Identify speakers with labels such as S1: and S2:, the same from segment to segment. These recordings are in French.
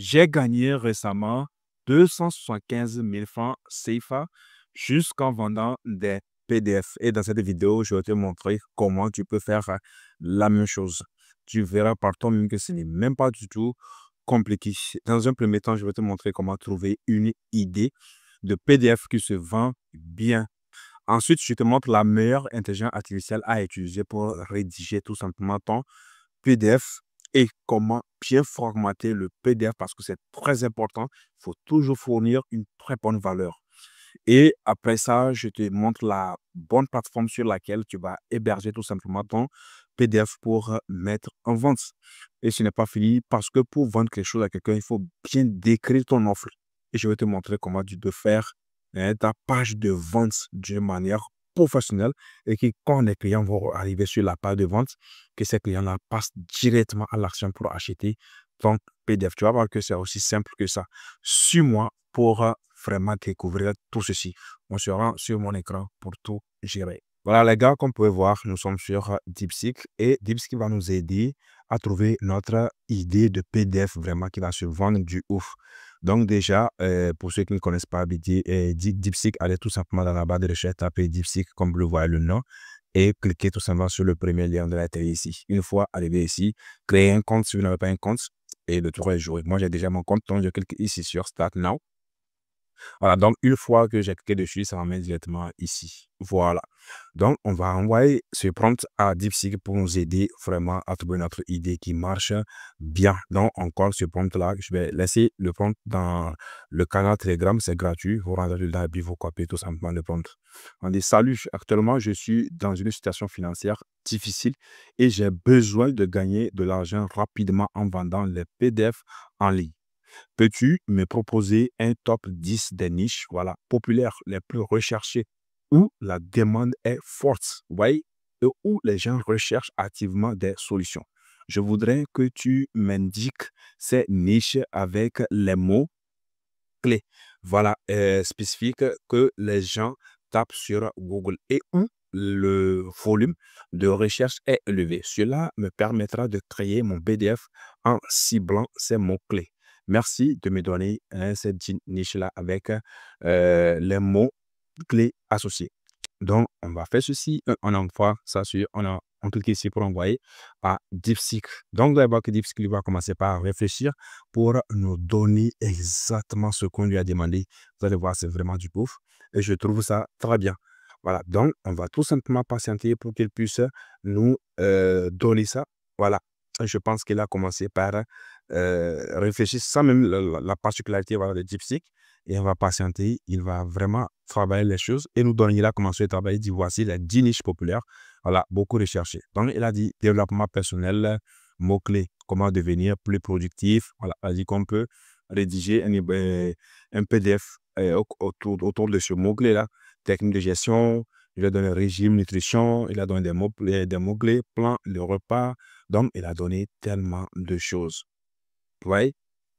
S1: J'ai gagné récemment 275 000 francs CFA jusqu'en vendant des PDF. Et dans cette vidéo, je vais te montrer comment tu peux faire la même chose. Tu verras par toi-même que ce n'est même pas du tout compliqué. Dans un premier temps, je vais te montrer comment trouver une idée de PDF qui se vend bien. Ensuite, je te montre la meilleure intelligence artificielle à utiliser pour rédiger tout simplement ton PDF et comment bien formater le PDF parce que c'est très important. Il faut toujours fournir une très bonne valeur. Et après ça, je te montre la bonne plateforme sur laquelle tu vas héberger tout simplement ton PDF pour mettre en vente. Et ce n'est pas fini parce que pour vendre quelque chose à quelqu'un, il faut bien décrire ton offre. Et je vais te montrer comment tu peux faire ta page de vente d'une manière professionnelle et que quand les clients vont arriver sur la page de vente, que ces clients-là passent directement à l'action pour acheter ton PDF. Tu vas voir que c'est aussi simple que ça. Suis-moi pour vraiment découvrir tout ceci. On sera sur mon écran pour tout gérer. Voilà les gars, comme vous pouvez voir, nous sommes sur DeepSeek et DeepSeek va nous aider à trouver notre idée de PDF vraiment qui va se vendre du ouf. Donc déjà, pour ceux qui ne connaissent pas DeepSeek, allez tout simplement dans la barre de recherche, tapez DeepSeek comme vous le voyez le nom et cliquez tout simplement sur le premier lien de la télé ici. Une fois arrivé ici, créez un compte si vous n'avez pas un compte et le tour est joué. Moi, j'ai déjà mon compte, donc je clique ici sur Start Now. Voilà, donc une fois que j'ai cliqué dessus, ça m'amène directement ici. Voilà. Donc, on va envoyer ce prompt à DeepSeek pour nous aider vraiment à trouver notre idée qui marche bien. Donc, encore ce prompt-là, je vais laisser le prompt dans le canal Telegram, c'est gratuit. Vous rentrez dedans et puis vous copiez tout simplement le prompt. On dit, salut, actuellement, je suis dans une situation financière difficile et j'ai besoin de gagner de l'argent rapidement en vendant les PDF en ligne. Peux-tu me proposer un top 10 des niches voilà, populaires les plus recherchées où la demande est forte, vous voyez, et où les gens recherchent activement des solutions? Je voudrais que tu m'indiques ces niches avec les mots clés, voilà, spécifiques que les gens tapent sur Google et où le volume de recherche est élevé. Cela me permettra de créer mon PDF en ciblant ces mots-clés. Merci de me donner cette niche-là avec les mots-clés associés. Donc, on va faire ceci. On envoie ça sur, on clique ici pour envoyer à DeepSeek. Donc, vous allez voir que DeepSeek va commencer par réfléchir pour nous donner exactement ce qu'on lui a demandé. Vous allez voir, c'est vraiment du pouf. Et je trouve ça très bien. Voilà. Donc, on va tout simplement patienter pour qu'il puisse nous donner ça. Voilà. Je pense qu'il a commencé par réfléchir sans même la particularité voilà, de DeepSeek. Et on va patienter, il va vraiment travailler les choses et nous donner, il a commencé à travailler, il dit voici les 10 niches populaires, voilà, beaucoup recherchées. Donc, il a dit développement personnel, mots-clés, comment devenir plus productif, voilà, il a dit qu'on peut rédiger un PDF autour de ce mot-clé-là, technique de gestion, il a donné régime, nutrition, il a donné des mots-clés, plan, le repas, donc il a donné tellement de choses. Vous voyez?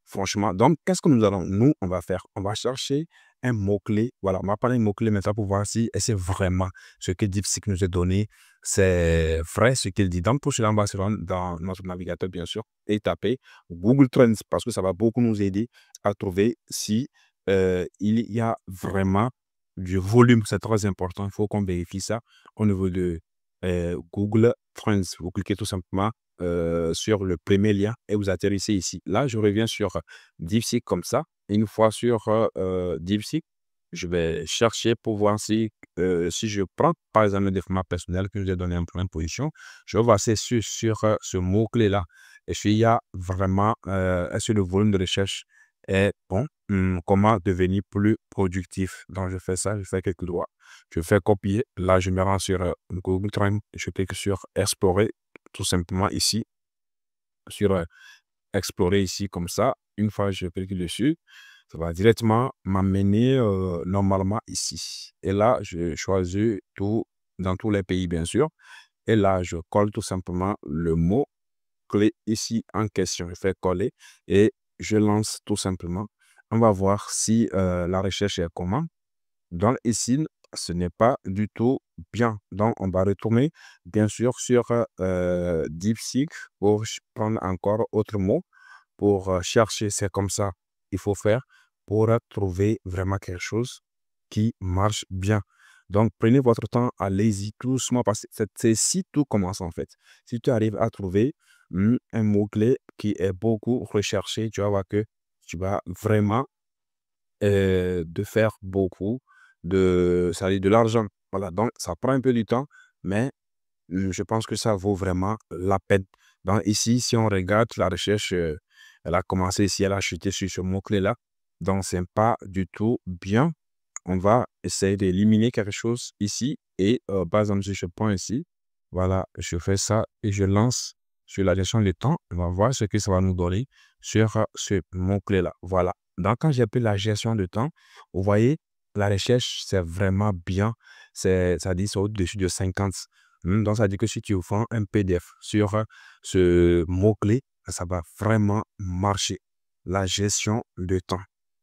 S1: Franchement, donc, qu'est-ce que nous, on va faire? On va chercher un mot-clé. Voilà, on va parler un mot-clé maintenant pour voir si c'est vraiment ce que DeepSeek nous a donné. C'est vrai ce qu'il dit. Donc, pour cela, on va se rendre dans notre navigateur, bien sûr, et taper Google Trends parce que ça va beaucoup nous aider à trouver si il y a vraiment du volume. C'est très important. Il faut qu'on vérifie ça au niveau de Google Trends. Vous cliquez tout simplement sur le premier lien et vous atterrissez ici. Là, je reviens sur DeepSeek comme ça. Une fois sur DeepSeek, je vais chercher pour voir si je prends par exemple le développement personnel que je vous ai donné en première position, je vais voir sur ce mot-clé-là. Et s'il y a vraiment, est-ce que le volume de recherche est bon? Comment devenir plus productif? Donc, je fais ça, je fais quelques doigts. Je fais copier. Là, je me rends sur Google Trends. Je clique sur Explorer tout simplement ici, sur explorer ici comme ça. Une fois que je clique dessus, ça va directement m'amener normalement ici. Et là, je choisis tout dans tous les pays, bien sûr. Et là, je colle tout simplement le mot clé ici en question. Je fais coller et je lance tout simplement. On va voir si la recherche est comment. Donc ici, ce n'est pas du tout bien. Donc, on va retourner, bien sûr, sur DeepSeek pour prendre encore autre mot pour chercher, c'est comme ça il faut faire pour trouver vraiment quelque chose qui marche bien. Donc, prenez votre temps, allez-y doucement parce que c'est si tout commence en fait. Si tu arrives à trouver un mot-clé qui est beaucoup recherché, tu vas voir que tu vas vraiment de faire beaucoup ça veut dire de l'argent. Voilà, donc ça prend un peu du temps, mais je pense que ça vaut vraiment la peine. Donc ici, si on regarde la recherche, elle a commencé ici, elle a chuté sur ce mot-clé-là. Donc, c'est pas du tout bien. On va essayer d'éliminer quelque chose ici et par exemple, si je prends ici, voilà, je fais ça et je lance sur la gestion du temps. On va voir ce que ça va nous donner sur ce mot-clé-là. Voilà. Donc, quand j'ai pris la gestion de temps, vous voyez, la recherche, c'est vraiment bien. Ça dit, c'est au-dessus de 50. Donc, ça dit que si tu vends un PDF sur ce mot-clé, ça va vraiment marcher. La gestion de temps.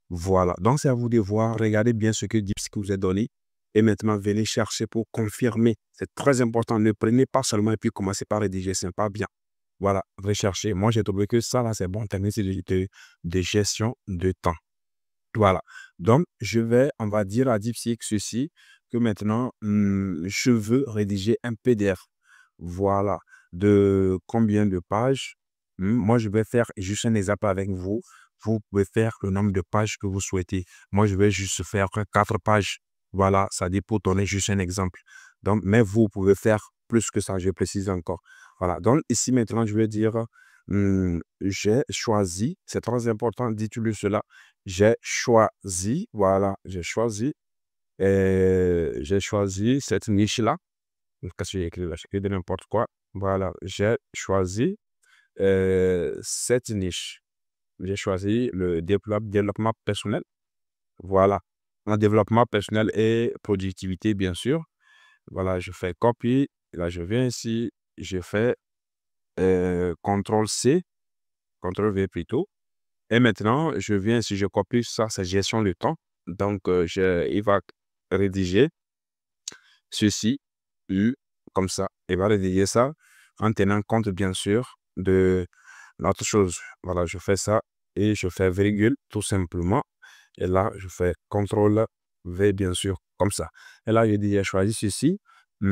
S1: Voilà. Donc, c'est à vous de voir. Regardez bien ce que DeepSeek vous a donné. Et maintenant, venez chercher pour confirmer. C'est très important. Ne prenez pas seulement et puis commencez par rédiger. Ce n'est pas bien. Voilà. Recherchez. Moi, j'ai trouvé que ça, là, c'est bon. Technique de gestion de temps. Voilà. Donc, on va dire à DeepSeek ceci, que maintenant, je veux rédiger un PDF. Voilà. De combien de pages? Moi, je vais faire juste un exemple avec vous. Vous pouvez faire le nombre de pages que vous souhaitez. Moi, je vais juste faire 4 pages. Voilà, ça dit pour donner juste un exemple. Donc, mais vous pouvez faire plus que ça, je précise encore. Voilà. Donc, ici, maintenant, je vais dire, j'ai choisi, c'est très important d'utiliser cela. J'ai choisi, voilà, j'ai choisi cette niche-là. Qu'est-ce que j'ai écrit là? J'ai écrit de n'importe quoi. Voilà, j'ai choisi cette niche. J'ai choisi le développement personnel. Voilà, en développement personnel et productivité, bien sûr. Voilà, je fais copie. Là, je viens ici, je fais CTRL-C, CTRL-V plutôt. Et maintenant, je viens ici, je copie ça, c'est gestion de temps. Donc, il va rédiger ceci, comme ça. Il va rédiger ça en tenant compte, bien sûr, de l'autre chose. Voilà, je fais ça et je fais virgule, tout simplement. Et là, je fais CTRL-V, bien sûr, comme ça. Et là, je dis, j'ai choisi ceci.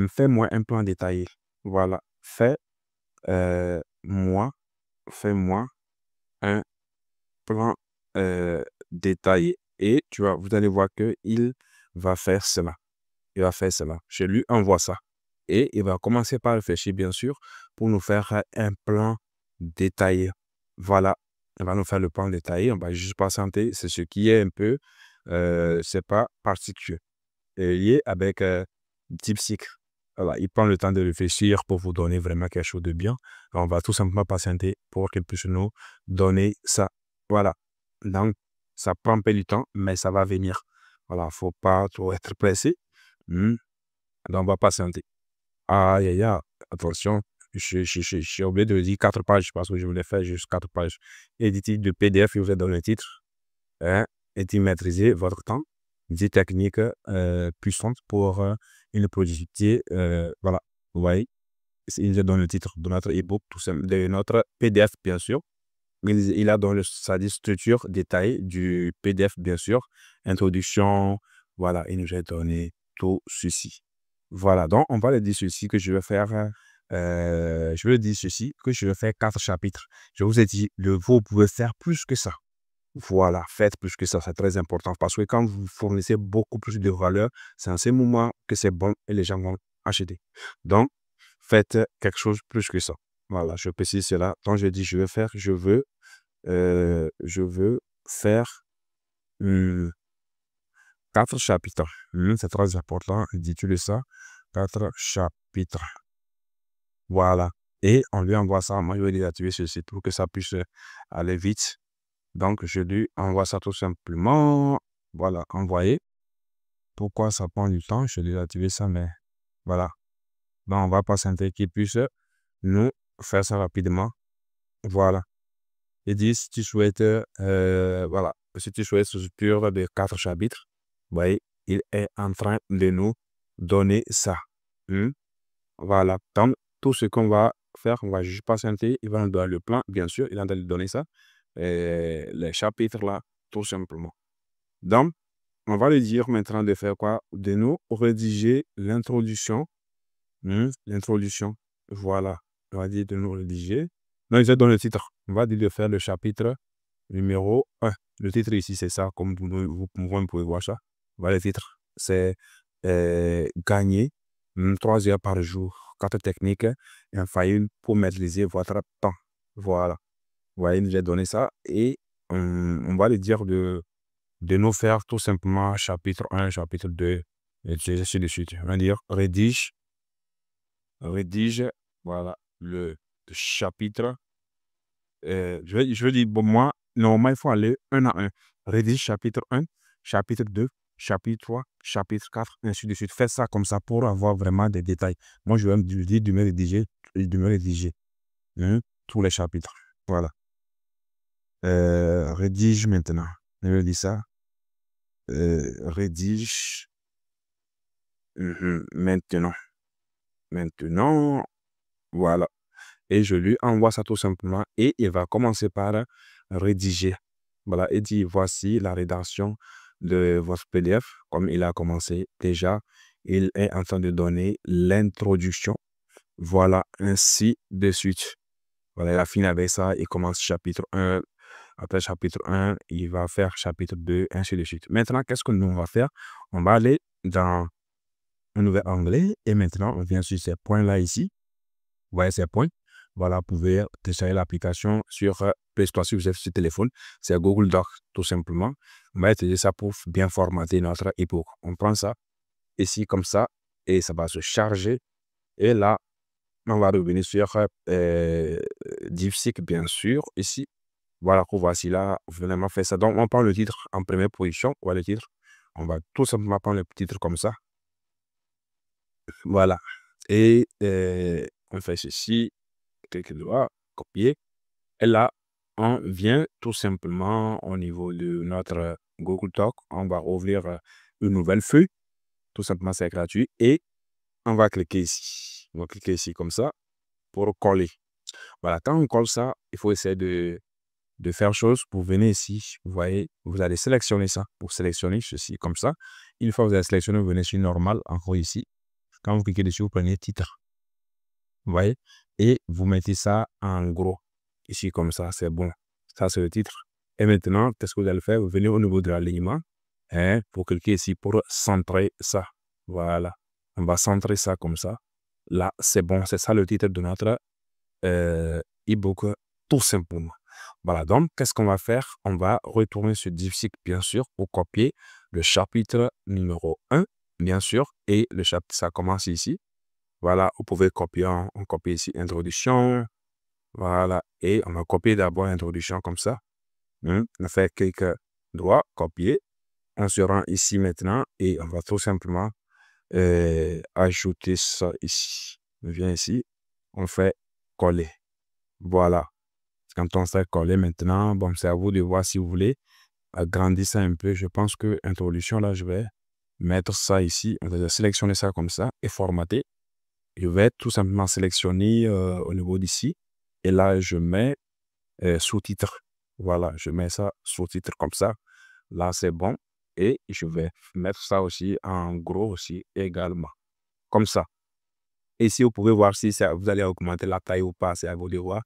S1: Fais-moi un plan détaillé. Voilà, moi, fais-moi un plan détaillé. Et vous allez voir qu'il va faire cela. Il va faire cela. Je lui envoie ça. Et il va commencer par réfléchir, bien sûr, pour nous faire un plan détaillé. Voilà. Il va nous faire le plan détaillé. On va juste patienter. C'est ce qui est un peu, c'est pas particulier. Lié avec DeepSeek. Voilà. Il prend le temps de réfléchir pour vous donner vraiment quelque chose de bien. On va tout simplement patienter pour qu'il puisse nous donner ça. Voilà. Donc, ça prend un peu du temps, mais ça va venir. Voilà. Il ne faut pas trop être pressé. Donc, on va patienter. Aïe, aïe, aïe, attention, j'ai oublié de dire 4 pages parce que je voulais faire juste 4 pages. Éditer de PDF, il vous a donné le titre. Hein, et d'y maîtriser votre temps. Des techniques puissantes pour une productivité. Voilà, vous voyez, il nous a donné le titre de notre e-book, tout simplement, de notre PDF, bien sûr. Il a donné sa structure détaillée du PDF, bien sûr. Introduction, voilà, il nous a donné tout ceci. Voilà, donc on va le dire ceci que je vais faire. Je vais dire ceci que je vais faire 4 chapitres. Je vous ai dit, vous pouvez faire plus que ça. Voilà, faites plus que ça, c'est très important parce que quand vous fournissez beaucoup plus de valeur, c'est en ce moment que c'est bon et les gens vont acheter. Donc, faites quelque chose plus que ça. Voilà, je précise cela. Quand je dis je veux faire 4 chapitres. C'est très important d'utiliser ça. 4 chapitres. Voilà. Et on lui envoie ça. Moi, je vais désactiver ceci pour que ça puisse aller vite. Donc, je lui envoie ça tout simplement. Voilà, envoyer. Pourquoi ça prend du temps? Je vais désactiver ça, mais voilà. Donc, on va patienter qu'il puisse nous faire ça rapidement. Voilà. Il dit, si tu souhaites, voilà, si tu souhaites ce structure de 4 chapitres, vous voyez, il est en train de nous donner ça. Voilà. Donc, tout ce qu'on va faire, on va juste patienter. Il va nous donner le plan, bien sûr, il est en train de donner ça. les chapitres là, tout simplement. Donc, on va lui dire maintenant de faire quoi? De nous rédiger l'introduction. L'introduction. Voilà. On va dire de nous rédiger. Non, il dans le titre. On va dire de faire le chapitre numéro 1. Le titre ici, c'est ça, comme vous pouvez voir ça. Voilà le titre. C'est gagner 3 heures par jour. 4 techniques infaillibles pour maîtriser votre temps. Voilà. Vous voyez, j'ai donné ça et on va lui dire de nous faire tout simplement chapitre 1, chapitre 2, et ainsi de suite. On va dire rédige, voilà, le chapitre. Je vais dire, bon, moi, normalement, il faut aller un à un. Rédige chapitre 1, chapitre 2, chapitre 3, chapitre 4, ainsi de suite. Faites ça comme ça pour avoir vraiment des détails. Moi, je vais me dire de me rédiger tous les chapitres. Voilà. Rédige maintenant. Je vais dire ça. Rédige maintenant. Voilà. Et je lui envoie ça tout simplement et il va commencer par rédiger. Voilà, et dit voici la rédaction de votre PDF. Comme il a commencé déjà, il est en train de donner l'introduction. Voilà, ainsi de suite. Voilà, il a fini avec ça, il commence chapitre 1. Après chapitre 1, il va faire chapitre 2, ainsi de suite. Maintenant, qu'est-ce que nous on va faire? On va aller dans un nouvel onglet et maintenant, on vient sur ces points-là ici. Vous voyez ces points? Voilà, vous pouvez télécharger l'application sur Play Store si vous êtes sur téléphone. C'est Google Docs, tout simplement. On va utiliser ça pour bien formater notre e-book. On prend ça ici comme ça et ça va se charger. Et là, on va revenir sur DeepSeek, bien sûr, ici. Voilà, voici là, vraiment fait ça. Donc, on prend le titre en première position. Voilà le titre. On va tout simplement prendre le titre comme ça. Voilà. Et on fait ceci. Quelques doigts, copier. Et là, on vient tout simplement au niveau de notre Google Doc. On va ouvrir une nouvelle feuille. Tout simplement, c'est gratuit. Et on va cliquer ici. On va cliquer ici comme ça pour coller. Voilà, quand on colle ça, il faut essayer de faire chose. Vous venez ici, vous voyez, vous allez sélectionner ça. Pour sélectionner ceci comme ça. Une fois que vous avez sélectionné, vous venez sur normal, encore ici. Quand vous cliquez dessus, vous prenez titre. Vous voyez? Et vous mettez ça en gros. Ici, comme ça, c'est bon. Ça, c'est le titre. Et maintenant, qu'est-ce que vous allez faire? Vous venez au niveau de l'alignement pour cliquer ici pour centrer ça. Voilà. On va centrer ça comme ça. Là, c'est bon. C'est ça le titre de notre e-book, tout simplement. Voilà. Donc, qu'est-ce qu'on va faire? On va retourner sur DeepSeek, bien sûr, pour copier le chapitre numéro 1, bien sûr. Et le chapitre, ça commence ici. Voilà, vous pouvez copier, on copie ici introduction. Voilà, et on va copier d'abord l'introduction comme ça. On fait quelques doigts, copier. On se rend ici maintenant et on va tout simplement ajouter ça ici. On vient ici, on fait coller. Voilà. Quand on fait coller maintenant, bon, c'est à vous de voir si vous voulez agrandir ça un peu. Je pense que introduction, là, je vais mettre ça ici. On va sélectionner ça comme ça et formater. Je vais tout simplement sélectionner au niveau d'ici. Et là, je mets sous-titres. Voilà, je mets ça sous-titres comme ça. Là, c'est bon. Et je vais mettre ça aussi en gros aussi également. Comme ça. Et si vous pouvez voir si ça, vous allez augmenter la taille ou pas, c'est à vous de voir.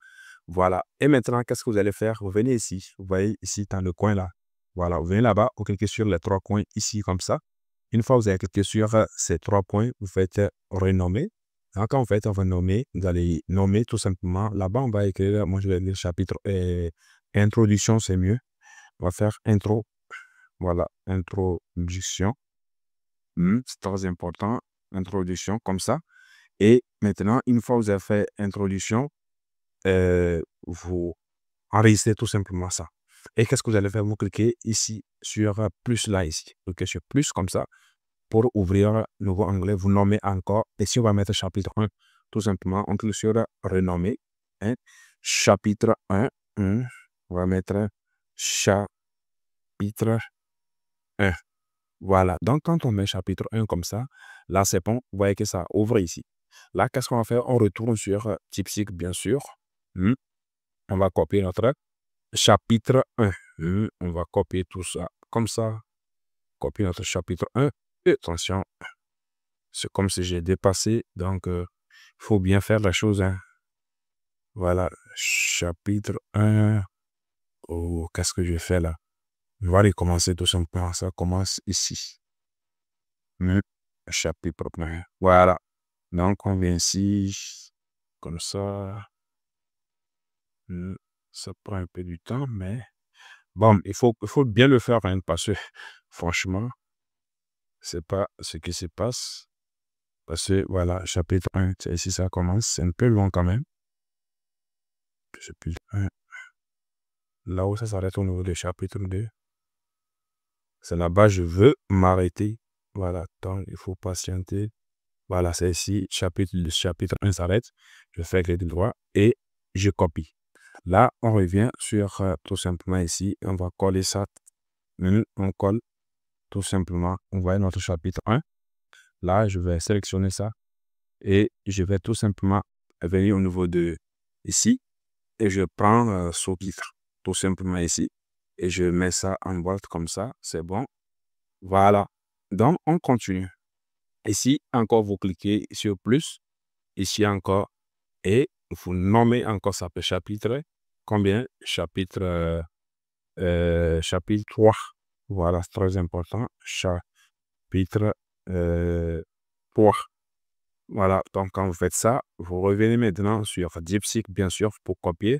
S1: Voilà. Et maintenant, qu'est-ce que vous allez faire? Vous venez ici. Vous voyez ici dans le coin là. Voilà, vous venez là-bas, vous cliquez sur les 3 coins ici comme ça. Une fois que vous avez cliqué sur ces 3 points, vous faites renommer. Quand vous faites renommer, vous allez nommer tout simplement. Là-bas, on va écrire, moi je vais lire chapitre introduction, c'est mieux. On va faire intro. Voilà, introduction. C'est très important. Introduction, comme ça. Et maintenant, une fois que vous avez fait introduction, vous enregistrez tout simplement ça. Et qu'est-ce que vous allez faire? Vous cliquez ici sur plus là, ici. Cliquez sur plus comme ça pour ouvrir un nouveau onglet. Vous nommez encore. Et si on va mettre chapitre 1, tout simplement, on clique sur renommer. Chapitre 1. On va mettre chapitre 1. Voilà. Donc, quand on met chapitre 1 comme ça, là, c'est bon. Vous voyez que ça ouvre ici. Là, qu'est-ce qu'on va faire? On retourne sur DeepSeek, bien sûr. On va copier notre chapitre 1. On va copier tout ça comme ça. Copier notre chapitre 1. Et attention, c'est comme si j'ai dépassé. Donc, il faut bien faire la chose. Hein. Voilà, chapitre 1. Oh, qu'est-ce que je fais là? Je vais recommencer tout simplement. Ça commence ici. Chapitre 1. Voilà. Donc, on vient ici. Comme ça. Ça prend un peu du temps, mais bon, il faut bien le faire hein, parce que franchement, c'est pas ce qui se passe. Parce que voilà, chapitre 1, c'est ici ça commence. C'est un peu long quand même. Chapitre 1. Là où ça s'arrête au niveau du chapitre 2. C'est là-bas, je veux m'arrêter. Voilà, donc il faut patienter. Voilà, c'est ici, le chapitre 1 s'arrête. Je fais clic droit et je copie. Là, on revient sur tout simplement ici. On va coller ça. On colle tout simplement. On voit notre chapitre 1. Là, je vais sélectionner ça et je vais tout simplement venir au niveau de ici et je prends sous-titre tout simplement ici et je mets ça en boîte comme ça. C'est bon. Voilà. Donc, on continue. Ici, encore, vous cliquez sur plus. Ici encore. Et vous nommez encore ça chapitre. Combien? Chapitre 3. Voilà, c'est très important. Chapitre 3. Voilà, donc quand vous faites ça, vous revenez maintenant sur DeepSeek, bien sûr, pour copier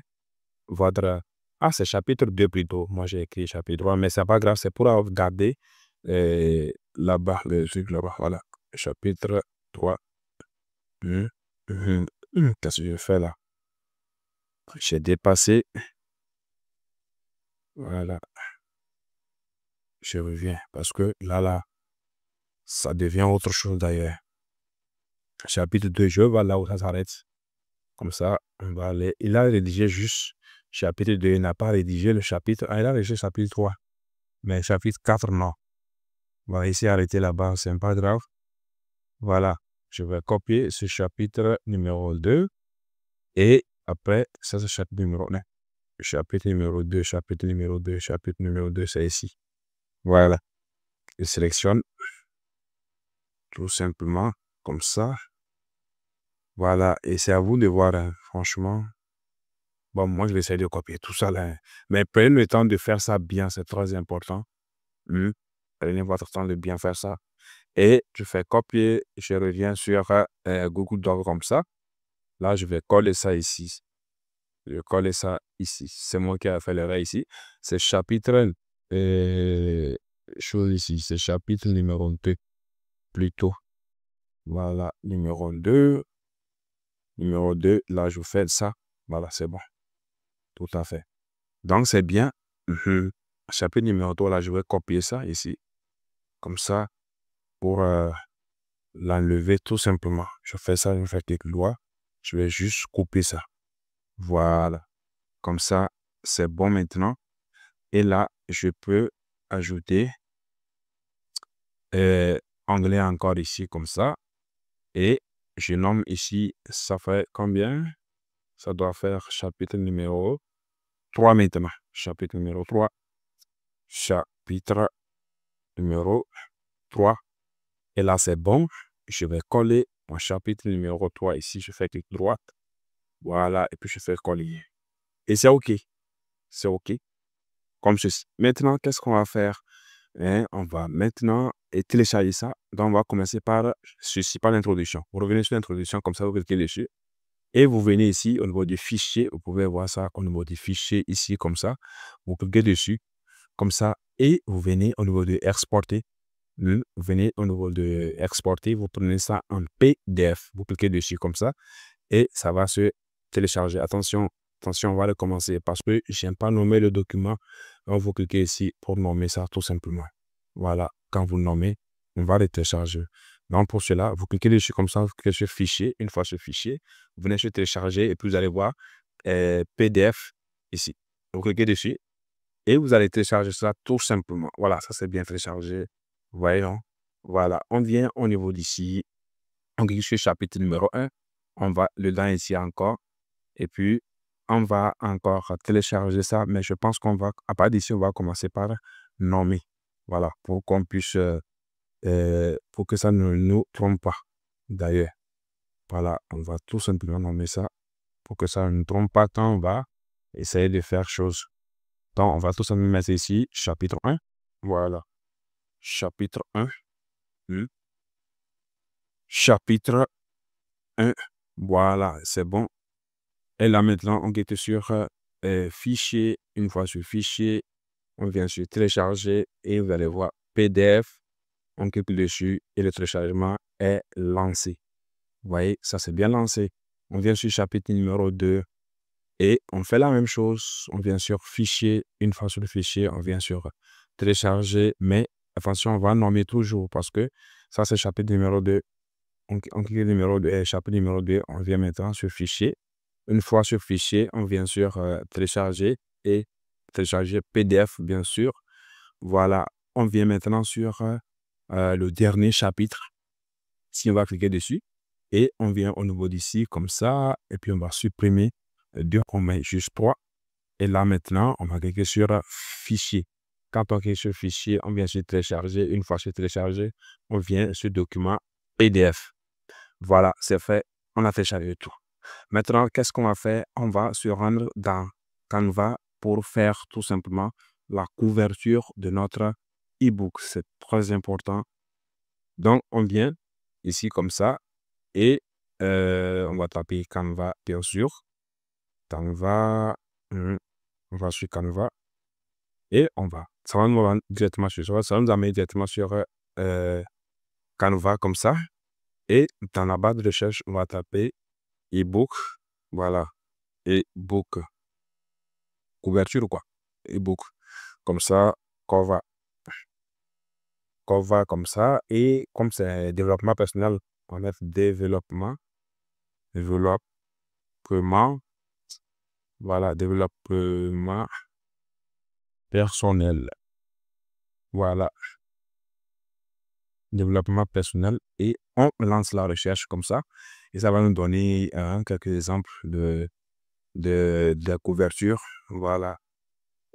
S1: votre... Ah, c'est chapitre 2 plutôt. Moi, j'ai écrit chapitre 3, mais c'est pas grave, c'est pour garder là-bas, le truc là-bas. Voilà, chapitre 3. Qu'est-ce que je fais là? J'ai dépassé. Voilà, je reviens parce que là, ça devient autre chose d'ailleurs. Chapitre 2, je vais là où ça s'arrête. Comme ça, on va aller. Il a rédigé juste chapitre 2. Il n'a pas rédigé le chapitre 1. Il a rédigé chapitre 3. Mais chapitre 4, non. On va ici arrêter là-bas. C'est pas grave. Voilà. Je vais copier ce chapitre numéro 2. Et après, ça, c'est chapitre numéro 1. Chapitre numéro 2, chapitre numéro 2, chapitre numéro 2, c'est ici. Voilà. Je sélectionne tout simplement comme ça. Voilà. Et c'est à vous de voir, hein, franchement. Bon, moi, je vais essayer de copier tout ça là. Mais prenez le temps de faire ça bien, c'est très important. Prenez votre temps de bien faire ça. Et je fais copier, je reviens sur Google Doc comme ça. Là, je vais coller ça ici. Je vais coller ça ici. C'est moi qui ai fait l'erreur ici. C'est chapitre, chose ici, c'est chapitre numéro 2, plutôt. Voilà, numéro 2. Numéro 2, là, je fais ça. Voilà, c'est bon. Tout à fait. Donc, c'est bien. Chapitre numéro 3, là, je vais copier ça ici. Comme ça, pour l'enlever tout simplement. Je fais ça, je fais clic droit. Je vais juste couper ça. Voilà. Comme ça, c'est bon maintenant. Et là, je peux ajouter onglet encore ici, comme ça. Et je nomme ici, ça fait combien? Ça doit faire chapitre numéro 3 maintenant. Chapitre numéro 3. Chapitre numéro 3. Et là, c'est bon. Je vais coller mon chapitre numéro 3 ici. Je fais clic droit. Voilà. Et puis, je fais coller. Et c'est OK. C'est OK. Comme ceci. Maintenant, qu'est-ce qu'on va faire? On va maintenant télécharger ça. Donc, on va commencer par ceci, par l'introduction. Vous revenez sur l'introduction, comme ça, vous cliquez dessus. Et vous venez ici au niveau du fichier. Vous pouvez voir ça au niveau du fichier ici, comme ça. Vous cliquez dessus, comme ça. Et vous venez au niveau de exporter. Vous venez au niveau de exporter. Vous prenez ça en PDF. Vous cliquez dessus, comme ça. Et ça va se télécharger. Attention, on va le commencer parce que je n'aime pas nommer le document. Donc, vous cliquez ici pour nommer ça tout simplement. Voilà, quand vous nommez, on va le télécharger. Donc, pour cela, vous cliquez dessus comme ça, vous cliquez sur fichier. Une fois sur fichier, vous venez sur télécharger et puis vous allez voir PDF ici. Vous cliquez dessus et vous allez télécharger ça tout simplement. Voilà, ça c'est bien téléchargé. Voyons. Voilà, on vient au niveau d'ici. On clique sur chapitre numéro 1. On va dedans ici encore. Et puis, on va encore télécharger ça, mais je pense qu'on va, à partir d'ici, on va commencer par nommer. Voilà, pour qu'on puisse, pour que ça ne nous trompe pas. D'ailleurs, voilà, on va tout simplement nommer ça pour que ça ne nous trompe pas quand on va essayer de faire chose. Donc, on va tout simplement mettre ici chapitre 1. Voilà, chapitre 1. Chapitre 1. Voilà, c'est bon. Et là, maintenant, on clique sur fichier. Une fois sur fichier, on vient sur télécharger et vous allez voir PDF. On clique dessus et le téléchargement est lancé. Vous voyez, ça c'est bien lancé. On vient sur chapitre numéro 2 et on fait la même chose. On vient sur fichier. Une fois sur le fichier, on vient sur télécharger. Mais attention, on va nommer toujours parce que ça c'est chapitre numéro 2. On clique numéro 2, chapitre numéro 2, on vient maintenant sur fichier. Une fois sur fichier, on vient sur télécharger et télécharger PDF, bien sûr. Voilà, on vient maintenant sur le dernier chapitre. Si on va cliquer dessus et on vient au niveau d'ici comme ça et puis on va supprimer 2, on met juste 3. Et là maintenant, on va cliquer sur fichier. Quand on clique sur fichier, on vient sur télécharger. Une fois sur télécharger, on vient sur document PDF. Voilà, c'est fait. On a téléchargé tout. Maintenant, qu'est-ce qu'on va faire? On va se rendre dans Canva pour faire tout simplement la couverture de notre e-book. C'est très important. Donc, on vient ici comme ça et on va taper Canva, bien sûr. Canva, on va sur Canva et on va. Ça va nous rendre directement sur ça. Va nous amener directement sur Canva comme ça. Et dans la barre de recherche, on va taper e-book. Voilà. E-book. Couverture ou quoi? E-book. Comme ça, cover comme ça. Et comme c'est développement personnel, on va mettre développement. Voilà, développement personnel. Voilà. Développement personnel. Et on lance la recherche comme ça. Et ça va nous donner quelques exemples de la couverture. Voilà.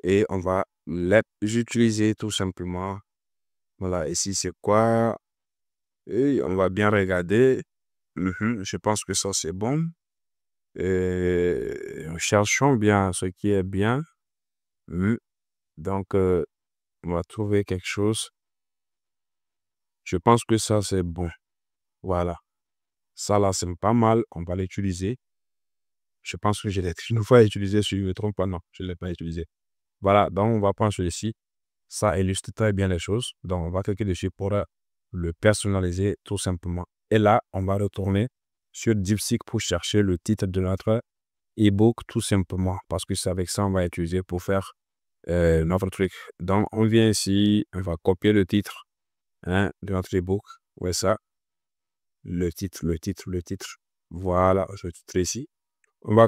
S1: Et on va les utiliser tout simplement. Voilà, ici c'est quoi? Et on va bien regarder. Je pense que ça c'est bon. Et cherchons bien ce qui est bien. Donc, on va trouver quelque chose. Je pense que ça c'est bon. Voilà. Ça là, c'est pas mal. On va l'utiliser. Je pense que je l'ai une fois utilisé, si je ne me trompe pas. Non, je ne l'ai pas utilisé. Voilà, donc on va prendre celui-ci. Ça illustre très bien les choses. Donc, on va cliquer dessus pour le personnaliser tout simplement. Et là, on va retourner sur DeepSeek pour chercher le titre de notre e-book tout simplement. Parce que c'est avec ça on va utiliser pour faire notre truc. Donc, on vient ici, on va copier le titre de notre e-book. Ouais, ça. Le titre. Voilà, ce titre ici. On va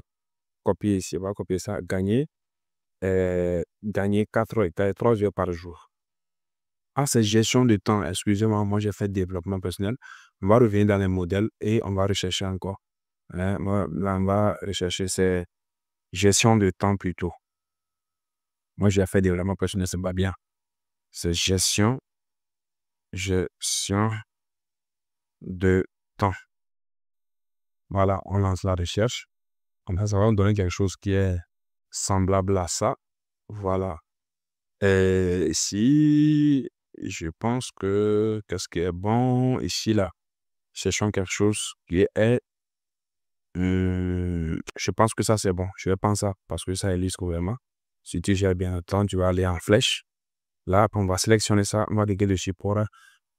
S1: copier ici, on va copier ça. Gagner 4 heures, 3 heures par jour. Ah, c'est gestion de temps. Excusez-moi, moi j'ai fait développement personnel. On va revenir dans les modèles et on va rechercher encore. Là, on va rechercher c'est gestion de temps plutôt. Moi j'ai fait développement personnel, c'est pas bien. C'est gestion de temps. Voilà, on lance la recherche. Ça va nous donner quelque chose qui est semblable à ça. Voilà. Et ici, je pense que qu'est-ce qui est bon ici, là? Cherchons quelque chose qui est. Je pense que ça, c'est bon. Je vais prendre ça parce que ça illustre vraiment. Si tu gères bien le temps, tu vas aller en flèche. Là, on va sélectionner ça. On va cliquer dessus pour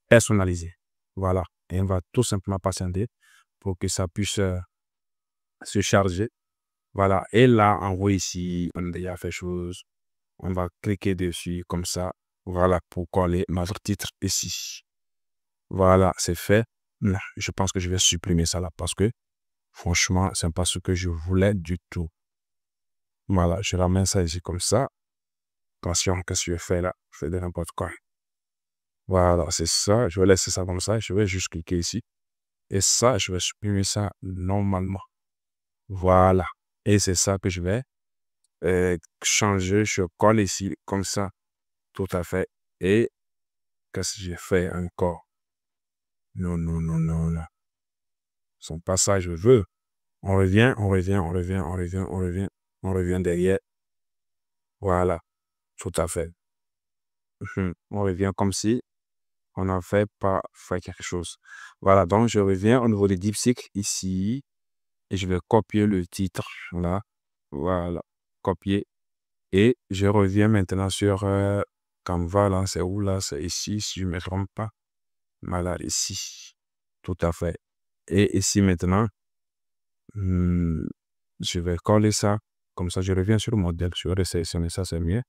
S1: personnaliser. Voilà. Et on va tout simplement patienter pour que ça puisse se charger. Voilà. Et là, en haut ici, on a déjà fait chose. On va cliquer dessus comme ça. Voilà, pour coller notre titre ici. Voilà, c'est fait. Là, je pense que je vais supprimer ça là parce que franchement, c'est pas ce que je voulais du tout. Voilà, je ramène ça ici comme ça. Attention, qu'est-ce que je fais là? Je fais de n'importe quoi. Voilà, c'est ça. Je vais laisser ça comme ça. Je vais juste cliquer ici. Et ça, je vais supprimer ça normalement. Voilà. Et c'est ça que je vais changer. Je colle ici comme ça. Tout à fait. Et qu'est-ce que j'ai fait encore? Non, non, non, non, là. C'est pas ça que je veux. On revient, on revient, on revient, on revient, on revient, on revient derrière. Voilà, tout à fait. On revient comme si on n'a pas fait quelque chose. Voilà, donc je reviens au niveau de DeepSeek ici et je vais copier le titre là. Voilà, copier. Et je reviens maintenant sur Canva là. C'est où là? C'est ici, si je ne me trompe pas. Voilà, ici. Tout à fait. Et ici maintenant, je vais coller ça. Comme ça, je reviens sur le modèle. Je vais sélectionner ça, c'est mieux.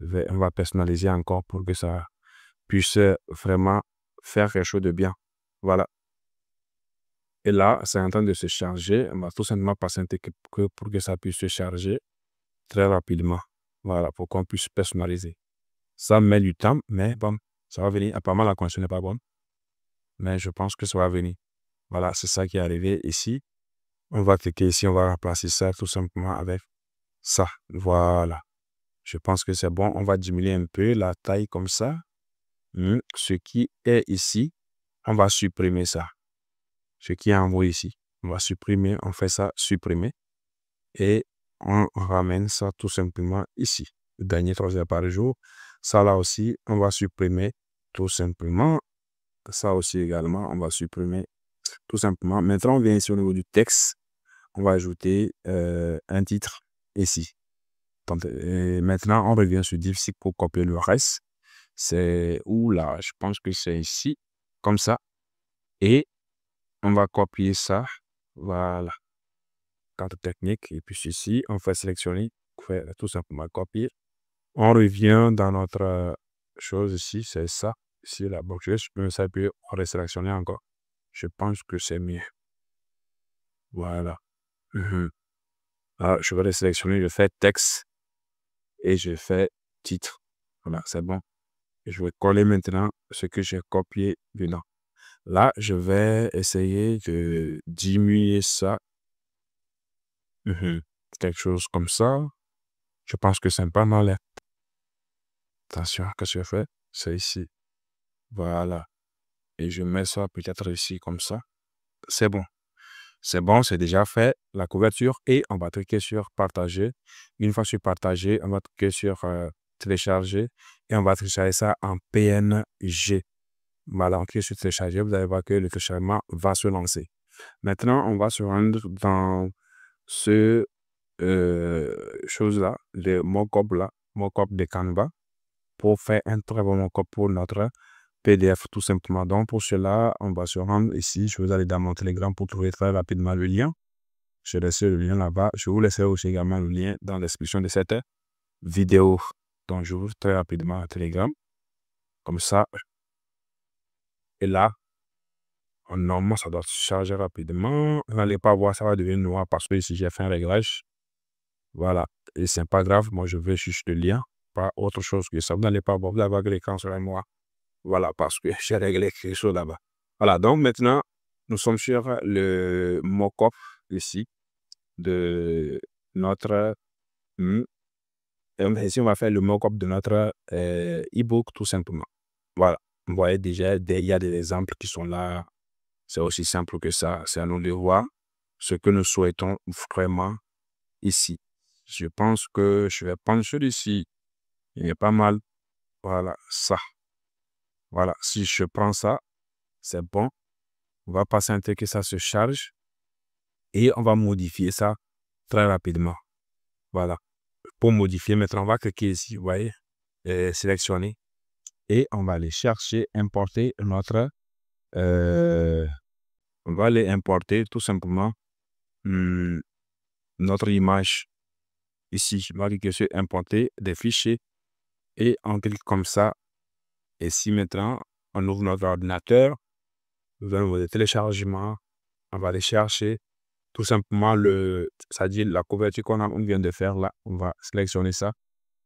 S1: On va personnaliser encore pour que ça puisse vraiment faire quelque chose de bien. Voilà. Et là, c'est en train de se charger. On va tout simplement patienter pour que ça puisse se charger très rapidement. Voilà, pour qu'on puisse personnaliser. Ça met du temps, mais bon, ça va venir. Apparemment, la connexion n'est pas bonne. Mais je pense que ça va venir. Voilà, c'est ça qui est arrivé ici. On va cliquer ici, on va remplacer ça tout simplement avec ça. Voilà. Je pense que c'est bon. On va diminuer un peu la taille comme ça. Ce qui est ici, on va supprimer ça. Ce qui est en haut ici, on va supprimer, on fait ça, supprimer. Et on ramène ça tout simplement ici. Le dernier 3 heures par jour. Ça là aussi, on va supprimer tout simplement. Ça aussi également, on va supprimer tout simplement. Maintenant, on vient ici au niveau du texte. On va ajouter un titre ici. Donc, maintenant, on revient sur DeepSeek pour copier le reste. C'est où là? Je pense que c'est ici. Comme ça. Et on va copier ça. Voilà. Carte technique. Et puis ici, on fait sélectionner. On fait tout simplement copier. On revient dans notre chose ici. C'est ça. Ici, la box. Je peux ça peut resélectionner encore. Je pense que c'est mieux. Voilà. Alors, je vais les sélectionner. Je fais texte. Et je fais titre. Voilà, c'est bon. Et je vais coller maintenant ce que j'ai copié dedans. Là, je vais essayer de diminuer ça. Quelque chose comme ça. Je pense que c'est pas mal. Attention, qu'est-ce que je fais? C'est ici. Voilà. Et je mets ça peut-être ici comme ça. C'est bon. C'est bon, c'est déjà fait. La couverture. Et on va cliquer sur partager. Une fois sur partager, on va cliquer sur télécharger. Et on va télécharger ça en PNG. Voilà, on clique sur télécharger. Vous allez voir que le téléchargement va se lancer. Maintenant, on va se rendre dans ce chose-là, le mock-up là, mock-up de Canva, pour faire un très bon mock-up pour notre PDF tout simplement. Donc, pour cela, on va se rendre ici. Je vais aller dans mon Telegram pour trouver très rapidement le lien. Je laisse le lien là-bas. Je vous laisserai aussi également le lien dans la description de cette vidéo. Donc, je vous très rapidement à Telegram. Comme ça. Et là, normalement, ça doit se charger rapidement. Vous n'allez pas voir, ça va devenir noir parce que ici, j'ai fait un réglage. Voilà. Et c'est pas grave. Moi, je veux juste le lien. Pas autre chose que ça. Vous n'allez pas voir. Vous allez voir que l'écran sera noir. Voilà. Parce que j'ai réglé quelque chose là-bas. Voilà. Donc, maintenant, nous sommes sur le mock-up ici de notre. Ici, on va faire le mock-up de notre e-book tout simplement. Voilà. Vous voyez déjà, il y a des exemples qui sont là. C'est aussi simple que ça. C'est à nous de voir ce que nous souhaitons vraiment ici. Je pense que je vais prendre celui-ci. Il est pas mal. Voilà, ça. Voilà, si je prends ça, c'est bon. On va patienter que ça se charge et on va modifier ça très rapidement. Voilà. Pour modifier, maintenant, on va cliquer ici, vous voyez, sélectionner et on va aller chercher, importer notre. On va aller importer tout simplement notre image. Ici, je vais cliquer sur importer des fichiers et on clique comme ça. Et si maintenant, on ouvre notre ordinateur, nous allons le téléchargement, on va aller chercher tout simplement c'est-à-dire la couverture on vient de faire là, on va sélectionner ça.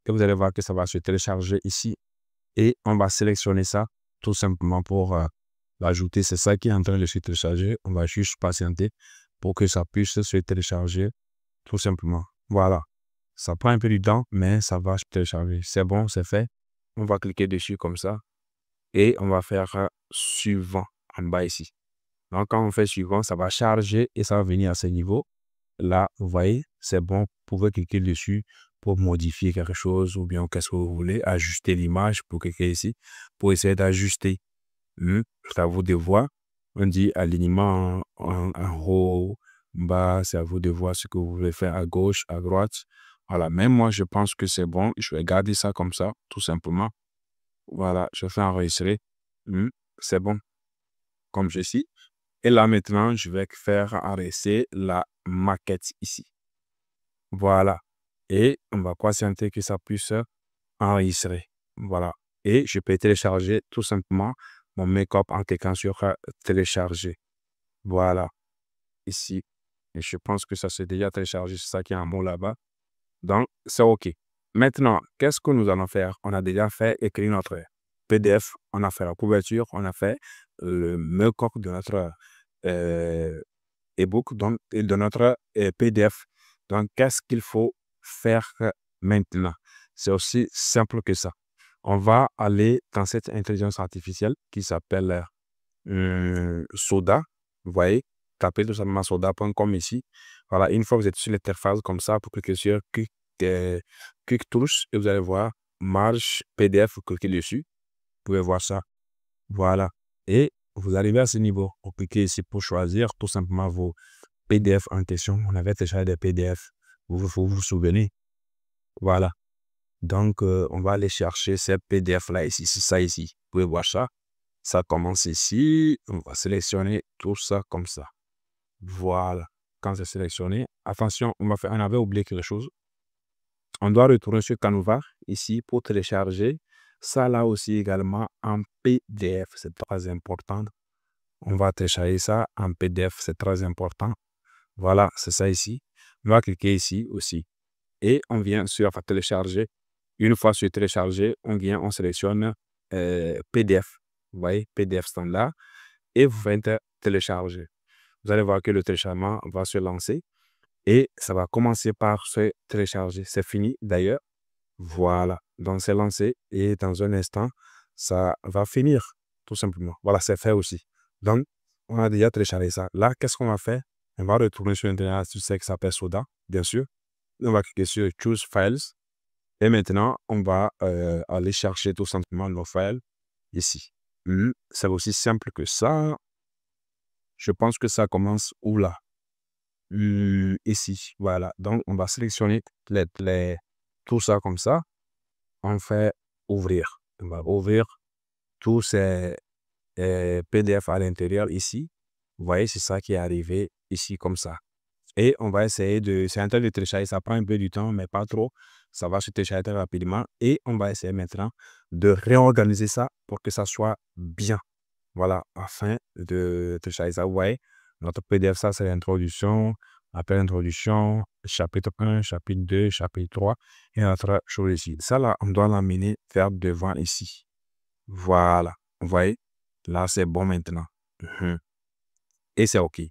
S1: Et vous allez voir que ça va se télécharger ici. Et on va sélectionner ça tout simplement pour l'ajouter. C'est ça qui est en train de se télécharger. On va juste patienter pour que ça puisse se télécharger tout simplement. Voilà. Ça prend un peu du temps, mais ça va se télécharger. C'est bon, c'est fait. On va cliquer dessus comme ça et on va faire suivant en bas ici. Donc, quand on fait suivant, ça va charger et ça va venir à ce niveau. Là, vous voyez, c'est bon. Vous pouvez cliquer dessus pour modifier quelque chose ou bien qu'est-ce que vous voulez, ajuster l'image pour cliquer ici, pour essayer d'ajuster. C'est à vous de voir. On dit alignement en haut, en bas, c'est à vous de voir ce que vous voulez faire à gauche, à droite. Voilà, même moi, je pense que c'est bon. Je vais garder ça comme ça, tout simplement. Voilà, je fais enregistrer. C'est bon, comme je suis. Et là, maintenant, je vais faire enregistrer la maquette ici. Voilà. Et on va patienter que ça puisse enregistrer. Voilà. Et je peux télécharger tout simplement mon make-up en cliquant sur télécharger. Voilà. Ici. Et je pense que ça s'est déjà téléchargé. C'est ça qui est en mot là-bas. Donc, c'est OK. Maintenant, qu'est-ce que nous allons faire? On a déjà fait écrire notre PDF. On a fait la couverture. On a fait le make-up de notre e-book, donc, et de notre PDF. Donc, qu'est-ce qu'il faut faire maintenant? C'est aussi simple que ça. On va aller dans cette intelligence artificielle qui s'appelle Soda. Vous voyez, tapez tout simplement soda.com ici. Voilà, une fois que vous êtes sur l'interface comme ça, pour cliquer sur Quick Tools et vous allez voir marge PDF, vous cliquez dessus. Vous pouvez voir ça. Voilà. Et vous arrivez à ce niveau. Vous cliquez ici pour choisir tout simplement vos PDF en question. On avait déjà des PDF. Vous vous souvenez. Voilà. Donc, on va aller chercher ces PDF-là ici. C'est ça ici. Vous pouvez voir ça. Ça commence ici. On va sélectionner tout ça comme ça. Voilà. Quand c'est sélectionné, attention, on avait oublié quelque chose. On doit retourner sur Canva ici pour télécharger ça là aussi également en PDF. C'est très important. On va télécharger ça en PDF. C'est très important. Voilà, c'est ça ici. On va cliquer ici aussi. Et on vient sur télécharger. Une fois sur télécharger, on sélectionne PDF. Vous voyez, PDF standard. Et vous faites télécharger. Vous allez voir que le téléchargement va se lancer. Et ça va commencer par se télécharger. C'est fini d'ailleurs. Voilà. Donc, c'est lancé. Et dans un instant, ça va finir. Tout simplement. Voilà, c'est fait aussi. Donc, on a déjà téléchargé ça. Là, qu'est-ce qu'on va faire? On va retourner sur Internet, tu sais que ça s'appelle Soda, bien sûr. On va cliquer sur Choose Files. Et maintenant, on va aller chercher tout simplement nos files ici. C'est aussi simple que ça. Je pense que ça commence où là? Ici. Voilà. Donc, on va sélectionner tout ça comme ça. On fait ouvrir. On va ouvrir tous ces PDF à l'intérieur ici. Vous voyez, c'est ça qui est arrivé ici comme ça. Et on va essayer c'est en train de télécharger, ça prend un peu du temps, mais pas trop. Ça va se télécharger très rapidement. Et on va essayer maintenant de réorganiser ça pour que ça soit bien. Voilà, afin de télécharger ça. Vous voyez, notre PDF, ça, c'est l'introduction. Après l'introduction, chapitre 1, chapitre 2, chapitre 3 et notre chose ici. Ça, là, on doit l'amener vers devant ici. Voilà, vous voyez, là, c'est bon maintenant. Et c'est OK.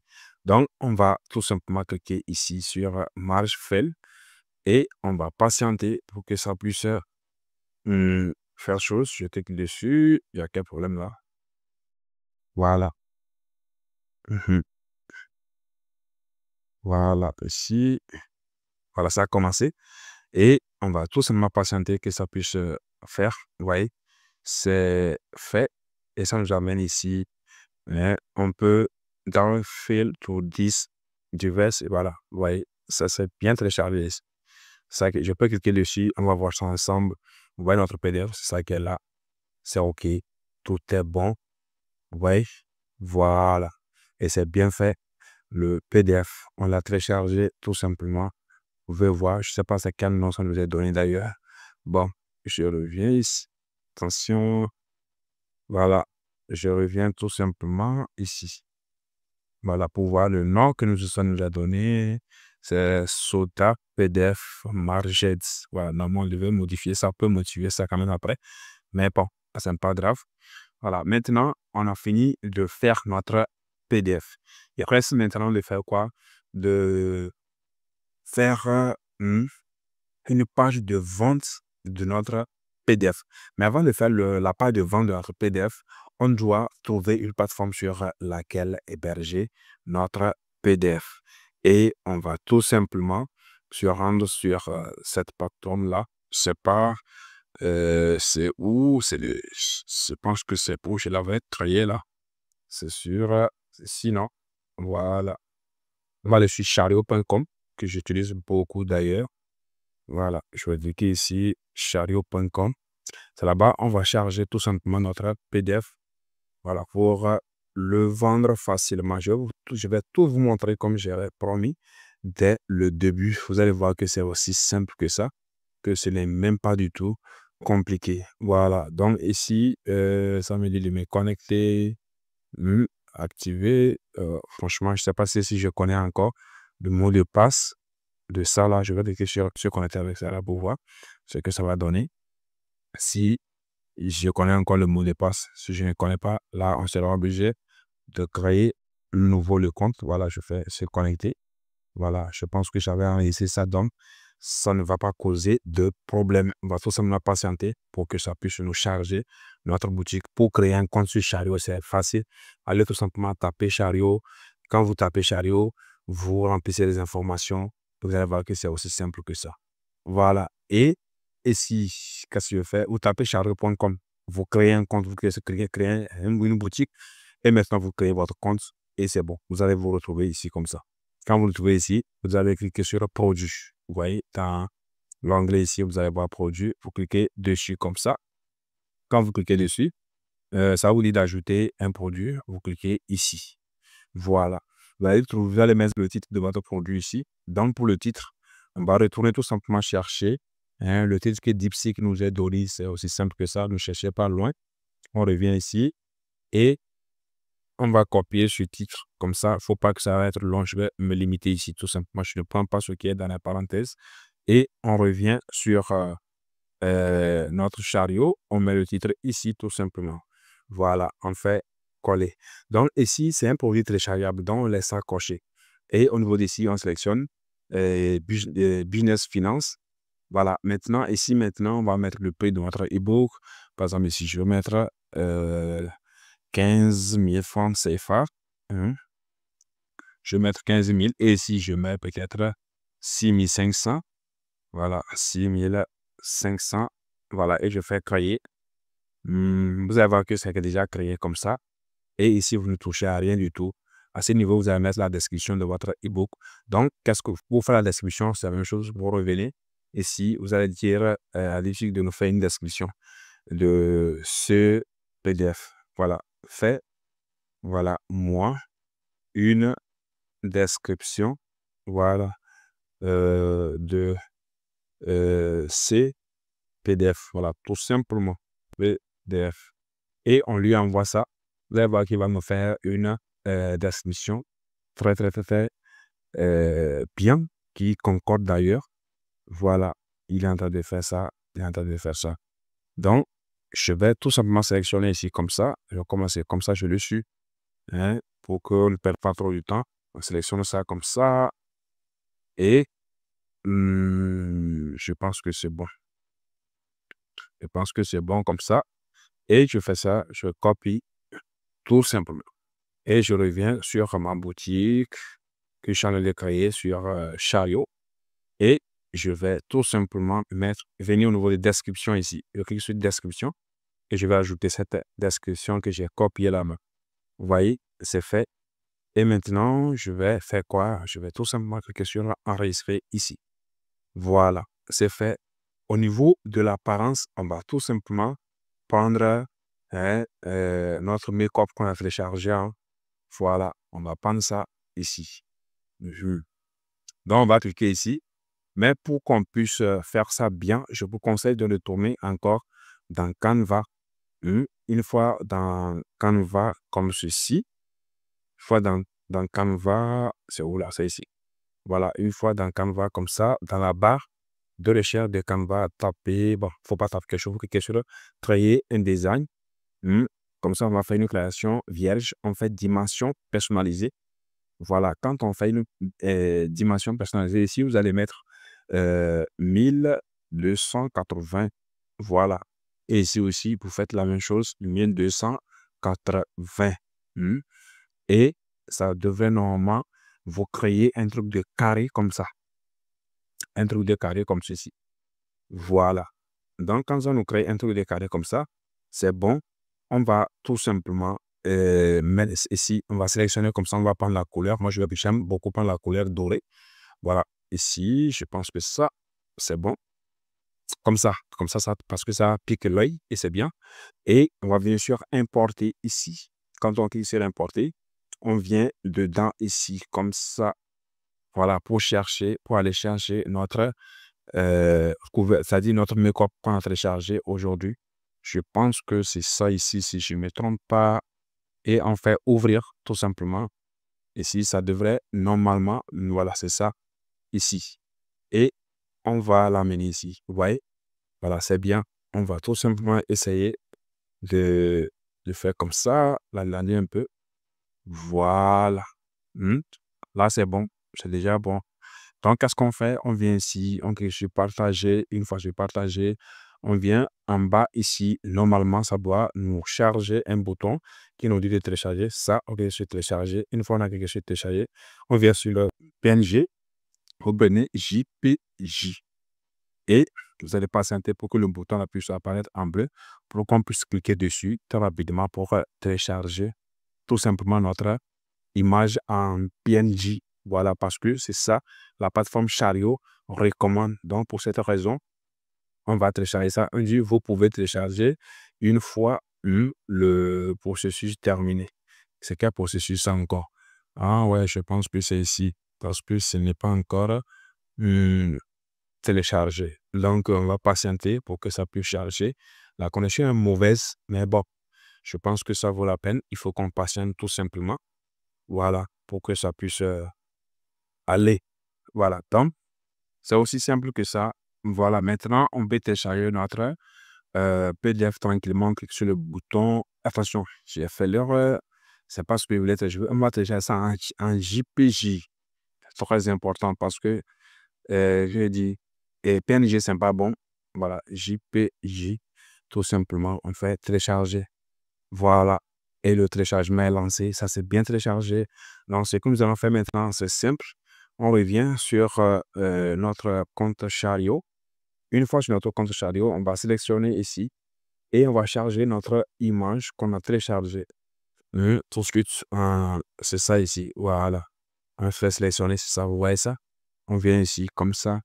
S1: Donc, on va tout simplement cliquer ici sur Marge Fill et on va patienter pour que ça puisse faire chose. Je clique dessus. Il y a quel problème là? Voilà. Voilà, ici. Voilà, ça a commencé. Et on va tout simplement patienter que ça puisse faire. Vous voyez, c'est fait. Et ça nous amène ici. On peut downfill to this device. Et voilà, vous voyez, ça c'est bien téléchargé. Ça, je peux cliquer dessus, on va voir ça ensemble. Vous voyez notre PDF, c'est ça qui est là. C'est OK. Tout est bon. Vous voyez? Voilà. Et c'est bien fait. Le PDF, on l'a téléchargé tout simplement. Vous pouvez voir, je ne sais pas c'est quel nom ça nous est donné d'ailleurs. Bon, je reviens ici. Attention. Voilà. Je reviens tout simplement ici. Voilà, pour voir le nom que ça nous a donné. C'est Soda PDF Marged. Voilà, normalement, on devait modifier ça, on peut modifier ça quand même après. Mais bon, c'est pas grave. Voilà, maintenant, on a fini de faire notre PDF. Il reste maintenant de faire quoi? De faire une page de vente de notre PDF. Mais avant de faire la page de vente de notre PDF, on doit trouver une plateforme sur laquelle héberger notre PDF. Et on va tout simplement se rendre sur cette plateforme-là. C'est pas, c'est où, je pense que c'est où je l'avais créé là. C'est sur, sinon, voilà. On va aller sur chariot.com, que j'utilise beaucoup d'ailleurs. Voilà, je vais cliquer ici, chariot.com. C'est là-bas, on va charger tout simplement notre PDF. Voilà, pour le vendre facilement. Je vais tout vous montrer comme j'avais promis dès le début. Vous allez voir que c'est aussi simple que ça, que ce n'est même pas du tout compliqué. Voilà, donc ici, ça me dit de me connecter, activer. Franchement, je ne sais pas si je connais encore le mot de passe de ça là. Je vais cliquer sur se connecter avec ça là pour voir ce que ça va donner. Si je connais encore le mot de passe, si je ne connais pas, là, on sera obligé de créer nouveau le compte. Voilà, je fais se connecter. Voilà, je pense que j'avais enregistré ça, donc ça ne va pas causer de problème. On va tout simplement patienter pour que ça puisse nous charger notre boutique. Pour créer un compte sur Chariot, c'est facile. Allez tout simplement taper Chariot. Quand vous tapez Chariot, vous remplissez les informations. Vous allez voir que c'est aussi simple que ça. Voilà. Et si, qu'est-ce que je fais? Vous tapez chariot.com. Vous créez un compte, vous créez une boutique. Et maintenant, vous créez votre compte et c'est bon. Vous allez vous retrouver ici comme ça. Quand vous le trouvez ici, vous allez cliquer sur produit. Vous voyez, dans l'onglet ici, vous allez voir produit. Vous cliquez dessus comme ça. Quand vous cliquez dessus, ça vous dit d'ajouter un produit. Vous cliquez ici. Voilà. Vous allez mettre le titre de votre produit ici. Donc, pour le titre, on va retourner tout simplement chercher le titre que DeepSeek nous a donné. C'est aussi simple que ça. Ne cherchez pas loin. On revient ici et on va copier ce titre comme ça. Il ne faut pas que ça va être long. Je vais me limiter ici tout simplement. Je ne prends pas ce qui est dans la parenthèse. Et on revient sur notre chariot. On met le titre ici tout simplement. Voilà, on fait coller. Donc ici, c'est un produit téléchargeable. Donc on laisse ça cocher. Et au niveau d'ici, on sélectionne Business Finance. Voilà, maintenant, on va mettre le prix de notre e-book. Par exemple, ici, je vais mettre 15 000 francs CFA. Je vais mettre 15 000 et ici, je mets peut-être 6 500. Voilà, 6 500. Voilà, et je fais créer. Vous allez voir que c'est déjà créé comme ça. Et ici, vous ne touchez à rien du tout. À ce niveau, vous allez mettre la description de votre e-book. Donc, pour faire la description, c'est la même chose. Vous revenez. Ici, vous allez dire à l'équipe de nous faire une description de ce PDF. Voilà, fait. Voilà, moi, une description. Voilà, de ce PDF. Voilà, tout simplement. PDF. Et on lui envoie ça. Vous allez voir qu'il va me faire une description très, très, très, très bien, qui concorde d'ailleurs. Voilà, il est en train de faire ça. Il est en train de faire ça. Donc, je vais tout simplement sélectionner ici comme ça. Je vais commencer comme ça, je le suis. Pour qu'on ne perde pas trop du temps. On sélectionne ça comme ça. Et je pense que c'est bon. Je pense que c'est bon comme ça. Et je fais ça, je copie tout simplement. Et je reviens sur ma boutique que je suis en train de créer sur Chariot. Et je vais tout simplement venir au niveau de description ici. Je clique sur description et je vais ajouter cette description que j'ai copiée là-bas. Vous voyez, c'est fait. Et maintenant, je vais faire quoi? Je vais tout simplement cliquer sur enregistrer ici. Voilà, c'est fait. Au niveau de l'apparence, on va tout simplement prendre notre make-up qu'on a téléchargé. Voilà, on va prendre ça ici. Donc, on va cliquer ici. Mais pour qu'on puisse faire ça bien, je vous conseille de le tourner encore dans Canva. Une fois dans Canva comme ceci. Une fois dans Canva, c'est où là? C'est ici. Voilà, une fois dans Canva comme ça, dans la barre de recherche de Canva, tapez, bon, il ne faut pas taper quelque chose, vous cliquez sur créer un design. Comme ça, on va faire une création vierge. On fait dimension personnalisée. Voilà, quand on fait une dimension personnalisée, ici, vous allez mettre 1280. Voilà. Et ici aussi, vous faites la même chose, 1280. Hmm. Et ça devrait normalement vous créer un truc de carré comme ça. Un truc de carré comme ceci. Voilà. Donc, quand on nous crée un truc de carré comme ça, c'est bon. On va tout simplement mettre ici, on va sélectionner comme ça, on va prendre la couleur. Moi, j'aime beaucoup prendre la couleur dorée. Voilà. Ici, je pense que ça, c'est bon. Comme ça, parce que ça pique l'œil et c'est bien. Et on va bien sûr importer ici. Quand on clique sur importer, on vient dedans ici, comme ça. Voilà, pour aller chercher notre c'est-à-dire notre make-up qu'on a téléchargé aujourd'hui. Je pense que c'est ça ici, si je ne me trompe pas. Et on fait ouvrir, tout simplement. Ici, ça devrait normalement, voilà, c'est ça, ici. Et on va l'amener ici. Vous voyez? Voilà, c'est bien. On va tout simplement essayer de, de faire comme ça, l'amener un peu. Voilà. Hmm. Là, c'est bon. C'est déjà bon. Donc, qu'est-ce qu'on fait? On vient ici, on clique sur partager. Une fois que j'ai partagé, on vient en bas ici. Normalement, ça doit nous charger un bouton qui nous dit de télécharger. Ça, on clique sur télécharger. Une fois qu'on a cliqué sur télécharger, on vient sur le PNG. Vous prenez JPJ. Et vous allez patienter pour que le bouton puisse apparaître en bleu pour qu'on puisse cliquer dessus très rapidement pour télécharger tout simplement notre image en PNG. Voilà, parce que c'est ça, la plateforme Chariot recommande. Donc, pour cette raison, on va télécharger ça. On dit, vous pouvez télécharger une fois le processus terminé. C'est quel processus ça encore? Ah ouais, je pense que c'est ici, parce que ce n'est pas encore téléchargé. Donc, on va patienter pour que ça puisse charger. La connexion est mauvaise, mais bon, je pense que ça vaut la peine. Il faut qu'on patiente tout simplement. Voilà, pour que ça puisse aller. Voilà, donc, c'est aussi simple que ça. Voilà, maintenant, on peut télécharger notre PDF tranquillement. On clique sur le bouton. Attention, j'ai fait l'erreur. C'est pas ce que je voulais télécharger. On va télécharger ça en JPJ. C'est très important parce que, je dis, et PNG, c'est pas bon. Voilà, JPJ, tout simplement, on fait télécharger. Voilà. Et le téléchargement est lancé. Ça s'est bien téléchargé. Donc, ce que nous allons faire maintenant, c'est simple. On revient sur notre compte Chariot. Une fois sur notre compte Chariot, on va sélectionner ici et on va charger notre image qu'on a téléchargée. Tout de suite, c'est ça ici. Voilà. On fait sélectionner, c'est ça. Vous voyez ça? On vient ici comme ça.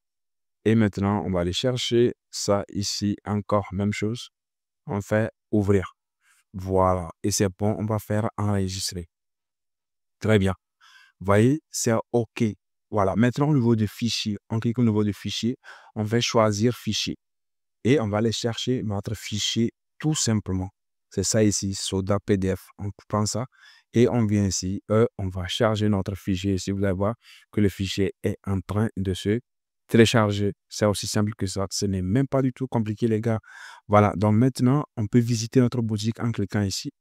S1: Et maintenant, on va aller chercher ça ici. Encore, même chose. On fait ouvrir. Voilà. Et c'est bon, on va faire enregistrer. Très bien. Vous voyez, c'est OK. Voilà. Maintenant, au niveau du fichier, on clique au niveau du fichier. On va choisir fichier. Et on va aller chercher notre fichier tout simplement. C'est ça ici, Soda PDF. On prend ça et on vient ici. On va charger notre fichier. Ici, vous allez voir que le fichier est en train de se télécharger. C'est aussi simple que ça. Ce n'est même pas du tout compliqué, les gars. Voilà. Donc maintenant, on peut visiter notre boutique en cliquant ici.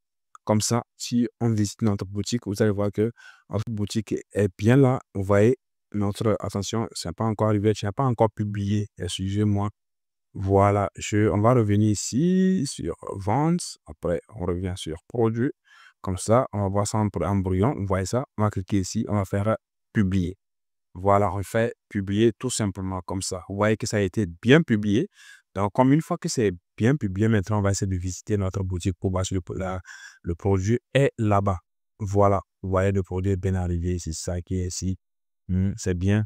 S1: Comme ça, si on visite notre boutique, vous allez voir que notre boutique est bien là. Vous voyez, notre attention, ce n'est pas encore arrivé, je n'ai pas encore publié. Excusez-moi. Voilà, on va revenir ici sur vente. Après, on revient sur produit. Comme ça, on va voir ça en brouillon. Vous voyez ça? On va cliquer ici. On va faire publier. Voilà, on fait publier tout simplement comme ça. Vous voyez que ça a été bien publié. Donc, comme une fois que c'est bien publié, maintenant, on va essayer de visiter notre boutique pour voir si le produit est là-bas. Voilà, vous voyez, le produit est bien arrivé. C'est ça qui est ici. C'est bien.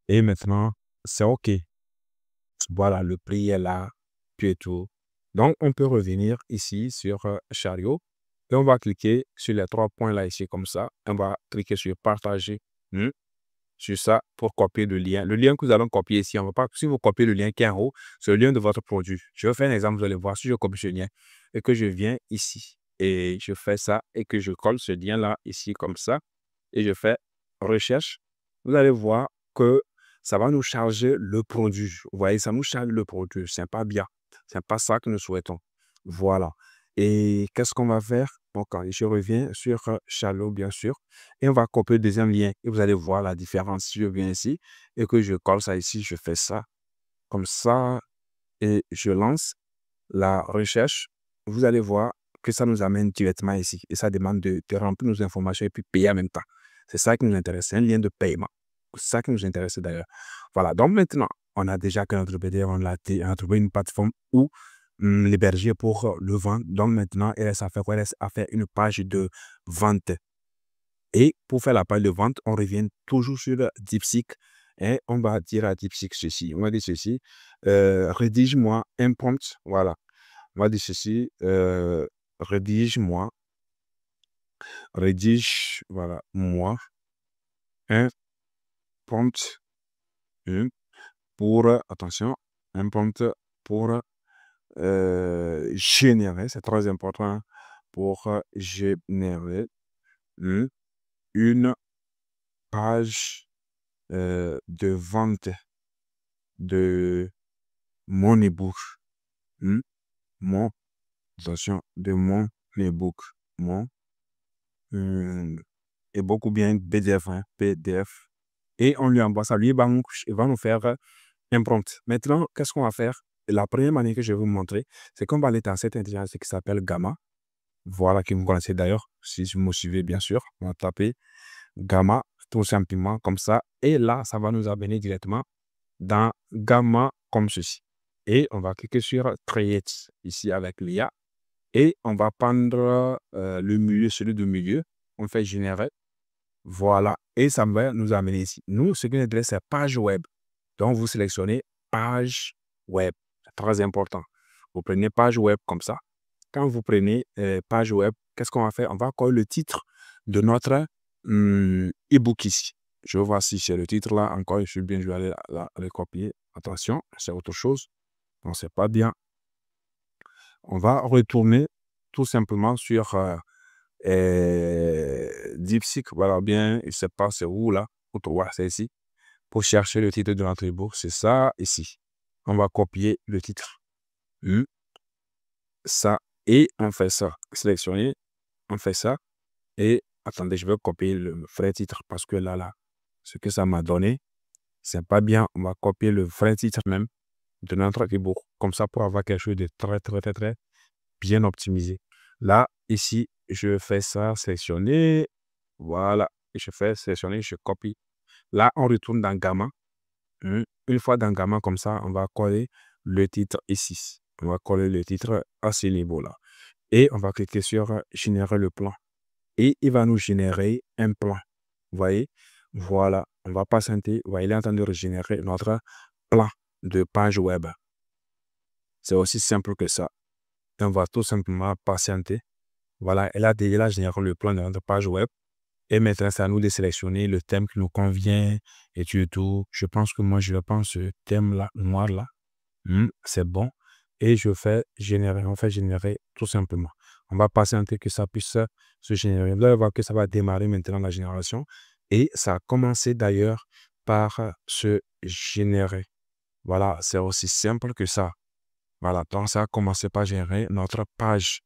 S1: Et maintenant, c'est OK. Voilà, le prix est là, tout et tout. Donc, on peut revenir ici sur Chariot et on va cliquer sur les trois points là ici comme ça. On va cliquer sur partager sur ça pour copier le lien. Le lien que nous allons copier ici, on va pas, si vous copiez le lien qui est en haut, c'est le lien de votre produit. Je vais faire un exemple, vous allez voir si je copie ce lien et que je viens ici et je fais ça et que je colle ce lien là ici comme ça et je fais recherche, vous allez voir que ça va nous charger le produit. Vous voyez, ça nous charge le produit. C'est pas bien. C'est pas ça que nous souhaitons. Voilà. Et qu'est-ce qu'on va faire? Donc, je reviens sur Shallow, bien sûr, et on va copier le deuxième lien. Et vous allez voir la différence. Si je viens ici et que je colle ça ici, je fais ça comme ça et je lance la recherche. Vous allez voir que ça nous amène directement ici. Et ça demande de remplir nos informations et puis payer en même temps. C'est ça qui nous intéresse. C'est un lien de paiement. C'est ça qui nous intéresse d'ailleurs. Voilà. Donc maintenant, on a déjà que notre PDF, on a trouvé une plateforme où l'héberger pour le vendre. Donc maintenant, il reste à faire quoi? Il reste à faire une page de vente. Et pour faire la page de vente, on revient toujours sur DeepSeek et on va dire à DeepSeek ceci. On va dire ceci. Rédige-moi un prompt. Voilà. On va dire ceci. Rédige-moi. Voilà, moi un prompt pour, attention, un prompt pour générer, c'est très important, pour générer une page de vente de mon ebook. Mon, attention, de mon ebook. Mon ebook ou bien PDF, PDF. Et on lui envoie ça. Lui, il va nous faire un prompt. Maintenant, qu'est-ce qu'on va faire? La première manière que je vais vous montrer, c'est qu'on va aller dans cette intelligence qui s'appelle Gamma. Voilà, que vous connaissez d'ailleurs, si vous me suivez, bien sûr. On va taper Gamma, tout simplement, comme ça. Et là, ça va nous amener directement dans Gamma, comme ceci. Et on va cliquer sur Create, ici, avec l'IA. Et on va prendre le milieu, celui du milieu. On fait Générer. Voilà. Et ça va nous amener ici. Nous, ce qui nous intéresse, c'est page web. Donc, vous sélectionnez page web. C'est très important. Vous prenez page web comme ça. Quand vous prenez page web, qu'est-ce qu'on va faire? On va coller le titre de notre e-book ici. Je vais voir si c'est le titre là. Encore, je vais aller le copier. Attention, c'est autre chose. Donc, c'est pas bien. On va retourner tout simplement sur DeepSeek. Voilà bien, il ne sait pas c'est où là. Voilà, c'est ici. Pour chercher le titre de notre e-book, c'est ça ici. On va copier le titre. Ça. Et on fait ça. Sélectionner. On fait ça. Et attendez, je vais copier le vrai titre parce que là, ce que ça m'a donné, c'est pas bien. On va copier le vrai titre même de notre e-book. Comme ça, pour avoir quelque chose de très, très, très, très bien optimisé. Là, ici, je fais ça, sélectionner. Voilà. Je fais sélectionner, je copie. Là, on retourne dans Gamma. Une fois dans Gamma, comme ça, on va coller le titre ici. On va coller le titre à ce niveau-là. Et on va cliquer sur Générer le plan. Et il va nous générer un plan. Vous voyez? Voilà. On va patienter. Vous voyez, il est en train de régénérer notre plan de page web. C'est aussi simple que ça. On va tout simplement patienter. Voilà. Elle a déjà généré le plan de notre page web. Et maintenant, c'est à nous de sélectionner le thème qui nous convient et tout. Je pense que moi, je vais prendre ce thème-là, noir là. C'est bon. Et je fais générer. On fait générer tout simplement. On va patienter que ça puisse se générer. Vous allez voir que ça va démarrer maintenant la génération. Et ça a commencé d'ailleurs par se générer. Voilà, c'est aussi simple que ça. Voilà, donc ça a commencé par générer notre page.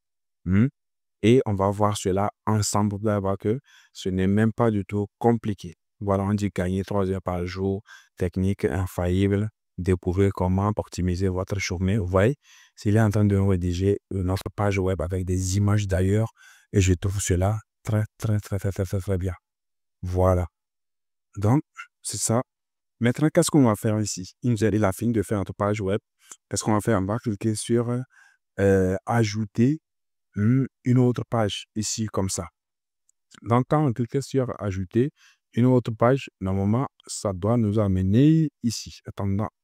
S1: Et on va voir cela ensemble. Vous allez voir que ce n'est même pas du tout compliqué. Voilà, on dit gagner 3 heures par jour, technique infaillible, découvrir comment optimiser votre journée. Vous voyez, s'il est en train de rédiger notre page web avec des images d'ailleurs, et je trouve cela très, très, très, très, très, très, très bien. Voilà. Donc, c'est ça. Maintenant, qu'est-ce qu'on va faire ici? Il a fini de faire notre page web. Qu'est-ce qu'on va faire? On va cliquer sur ajouter une autre page ici comme ça. Donc, quand on clique sur ajouter une autre page, normalement, ça doit nous amener ici.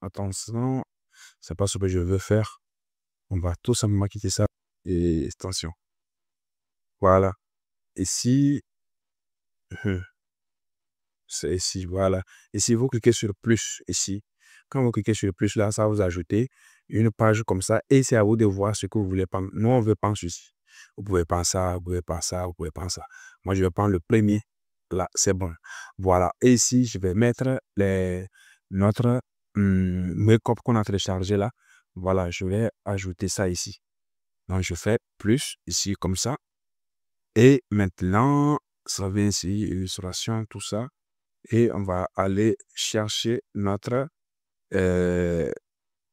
S1: Attention, c'est pas ce que je veux faire. On va tout simplement quitter ça et attention. Voilà. Ici, c'est ici, voilà. Ici, vous cliquez sur plus ici. Quand vous cliquez sur le plus là, ça va vous ajouter une page comme ça et c'est à vous de voir ce que vous voulez prendre. Nous, on veut prendre ceci. Vous pouvez prendre ça, vous pouvez prendre ça, vous pouvez prendre ça. Moi, je vais prendre le premier. Là, c'est bon. Voilà. Et ici, je vais mettre notre make-up qu'on a téléchargé là. Voilà, je vais ajouter ça ici. Donc, je fais plus ici comme ça. Et maintenant, ça vient ici, illustration, tout ça. Et on va aller chercher notre euh,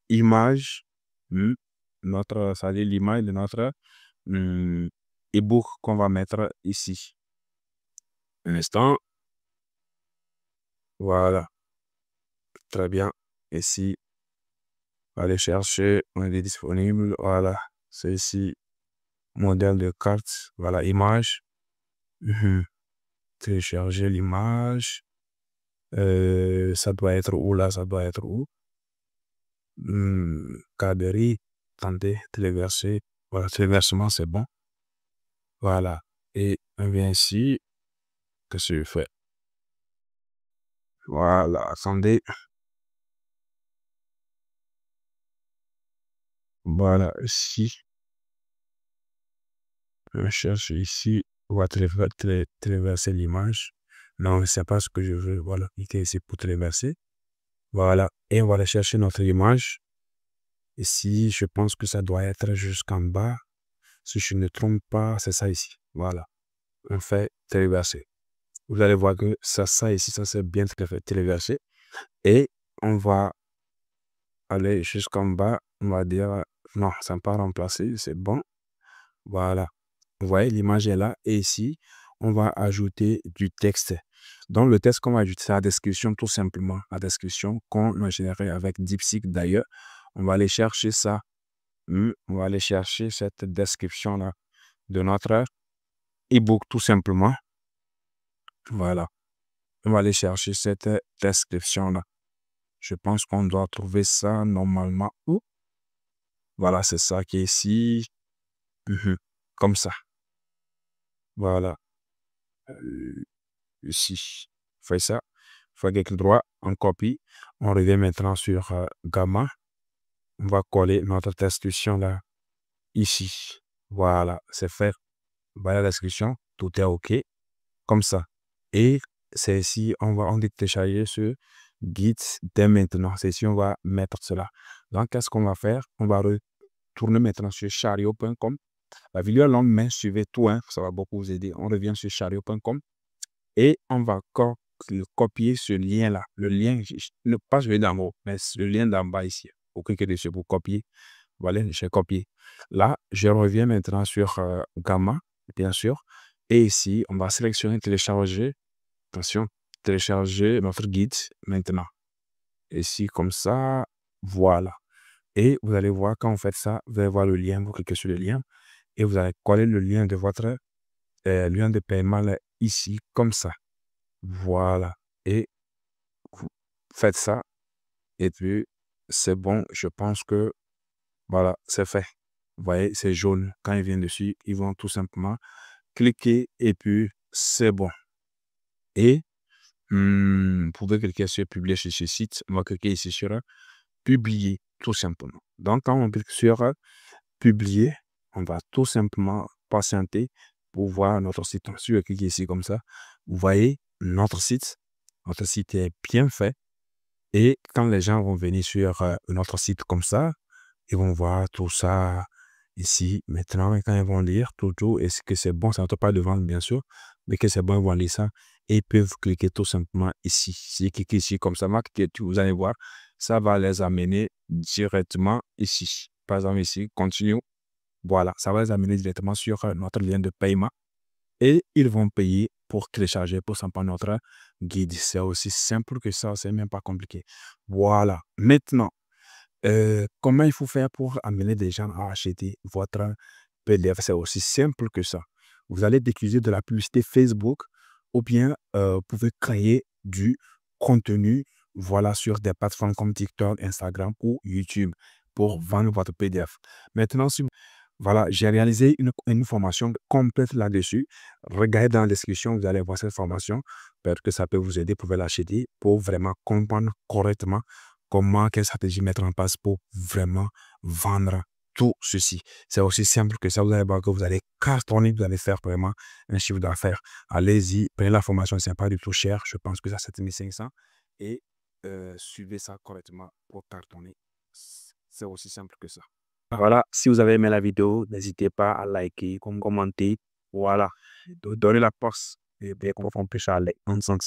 S1: image, hmm, ça veut dire l'image de notre hmm, ebook qu'on va mettre ici. Un instant, voilà, très bien. Ici, on va aller chercher, on est disponible, voilà, c'est ici, modèle de carte, voilà, image. Mhm. Télécharger l'image. Ça doit être où là? Ça doit être où? Cadre, attendez, téléverser. Voilà, téléversement, c'est bon. Voilà. Et on vient ici. Qu'est-ce que je fais? Voilà, attendez. Voilà, ici. Je cherche ici. On va téléverser l'image. Non, c'est pas ce que je veux. Voilà, cliquez ici pour téléverser. Voilà. Et on va aller chercher notre image. Ici, je pense que ça doit être jusqu'en bas. Si je ne me trompe pas, c'est ça ici. Voilà. On fait téléverser. Vous allez voir que ça ici, ça c'est bien téléversé. Et on va aller jusqu'en bas. On va dire, non, ça n'a pas remplacé, c'est bon. Voilà. Vous voyez, l'image est là. Et ici, on va ajouter du texte. Donc, le texte qu'on va ajouter, c'est la description tout simplement. La description qu'on a générée avec DeepSeek d'ailleurs. On va aller chercher ça. On va aller chercher cette description-là de notre ebook tout simplement. Voilà. On va aller chercher cette description-là. Je pense qu'on doit trouver ça normalement où? Voilà, c'est ça qui est ici. Mhm. Comme ça. Voilà. Euh, Ici. On fait ça. On fait clic droit, on copie. On revient maintenant sur Gamma. On va coller notre description là, ici. Voilà, c'est fait. Voilà la description. Tout est OK. Comme ça. Et c'est ici, on dit télécharger ce guide dès maintenant. C'est ici, on va mettre cela. Donc, qu'est-ce qu'on va faire? On va retourner maintenant sur chariot.com. La vidéo est longue, mais suivez tout, hein, ça va beaucoup vous aider. On revient sur chariot.com et on va copier ce lien-là. Le lien, ne pas celui d'en haut, mais le lien d'en bas ici. Vous cliquez dessus pour copier. Voilà, j'ai copié. Là, je reviens maintenant sur Gamma, bien sûr. Et ici, on va sélectionner télécharger. Attention, télécharger notre guide maintenant. Ici, comme ça, voilà. Et vous allez voir, quand vous faites ça, vous allez voir le lien, vous cliquez sur le lien et vous allez coller le lien de votre lien de paiement là, ici, comme ça. Voilà. Et vous faites ça et puis c'est bon. Je pense que voilà, c'est fait. Vous voyez, c'est jaune. Quand ils viennent dessus, ils vont tout simplement cliquer et puis c'est bon. Et vous pouvez cliquer sur publier sur ce site. On va cliquer ici sur publier, tout simplement. Donc, quand on clique sur publier, on va tout simplement patienter pour voir notre site. Si je clique ici comme ça, vous voyez notre site. Notre site est bien fait. Et quand les gens vont venir sur notre site comme ça, ils vont voir tout ça ici maintenant. Et quand ils vont lire tout, est-ce que c'est bon? Ça ne pas de vendre, bien sûr, mais que c'est bon, ils vont lire ça. Et ils peuvent cliquer tout simplement ici. Si ils cliquent ici comme ça, vous allez voir, ça va les amener directement ici. Par exemple, ici, continue. Voilà, ça va les amener directement sur notre lien de paiement et ils vont payer pour télécharger, pour s'en prendre notre guide. C'est aussi simple que ça, c'est même pas compliqué. Voilà. Maintenant, comment il faut faire pour amener des gens à acheter votre PDF? C'est aussi simple que ça. Vous allez diffuser de la publicité Facebook ou bien vous pouvez créer du contenu voilà, sur des plateformes comme TikTok, Instagram ou YouTube pour vendre votre PDF. Maintenant, si voilà, j'ai réalisé une formation complète là-dessus. Regardez dans la description, vous allez voir cette formation. Peut-être que ça peut vous aider, vous pouvez l'acheter pour vraiment comprendre correctement comment, quelle stratégie mettre en place pour vraiment vendre tout ceci. C'est aussi simple que ça. Vous allez voir que vous allez cartonner, vous allez faire vraiment un chiffre d'affaires. Allez-y, prenez la formation, ce n'est pas du tout cher. Je pense que c'est à 7500 et suivez ça correctement pour cartonner. C'est aussi simple que ça. Voilà, si vous avez aimé la vidéo, n'hésitez pas à liker, commenter Voilà, de donner la force et bien qu'on puisse aller ensemble.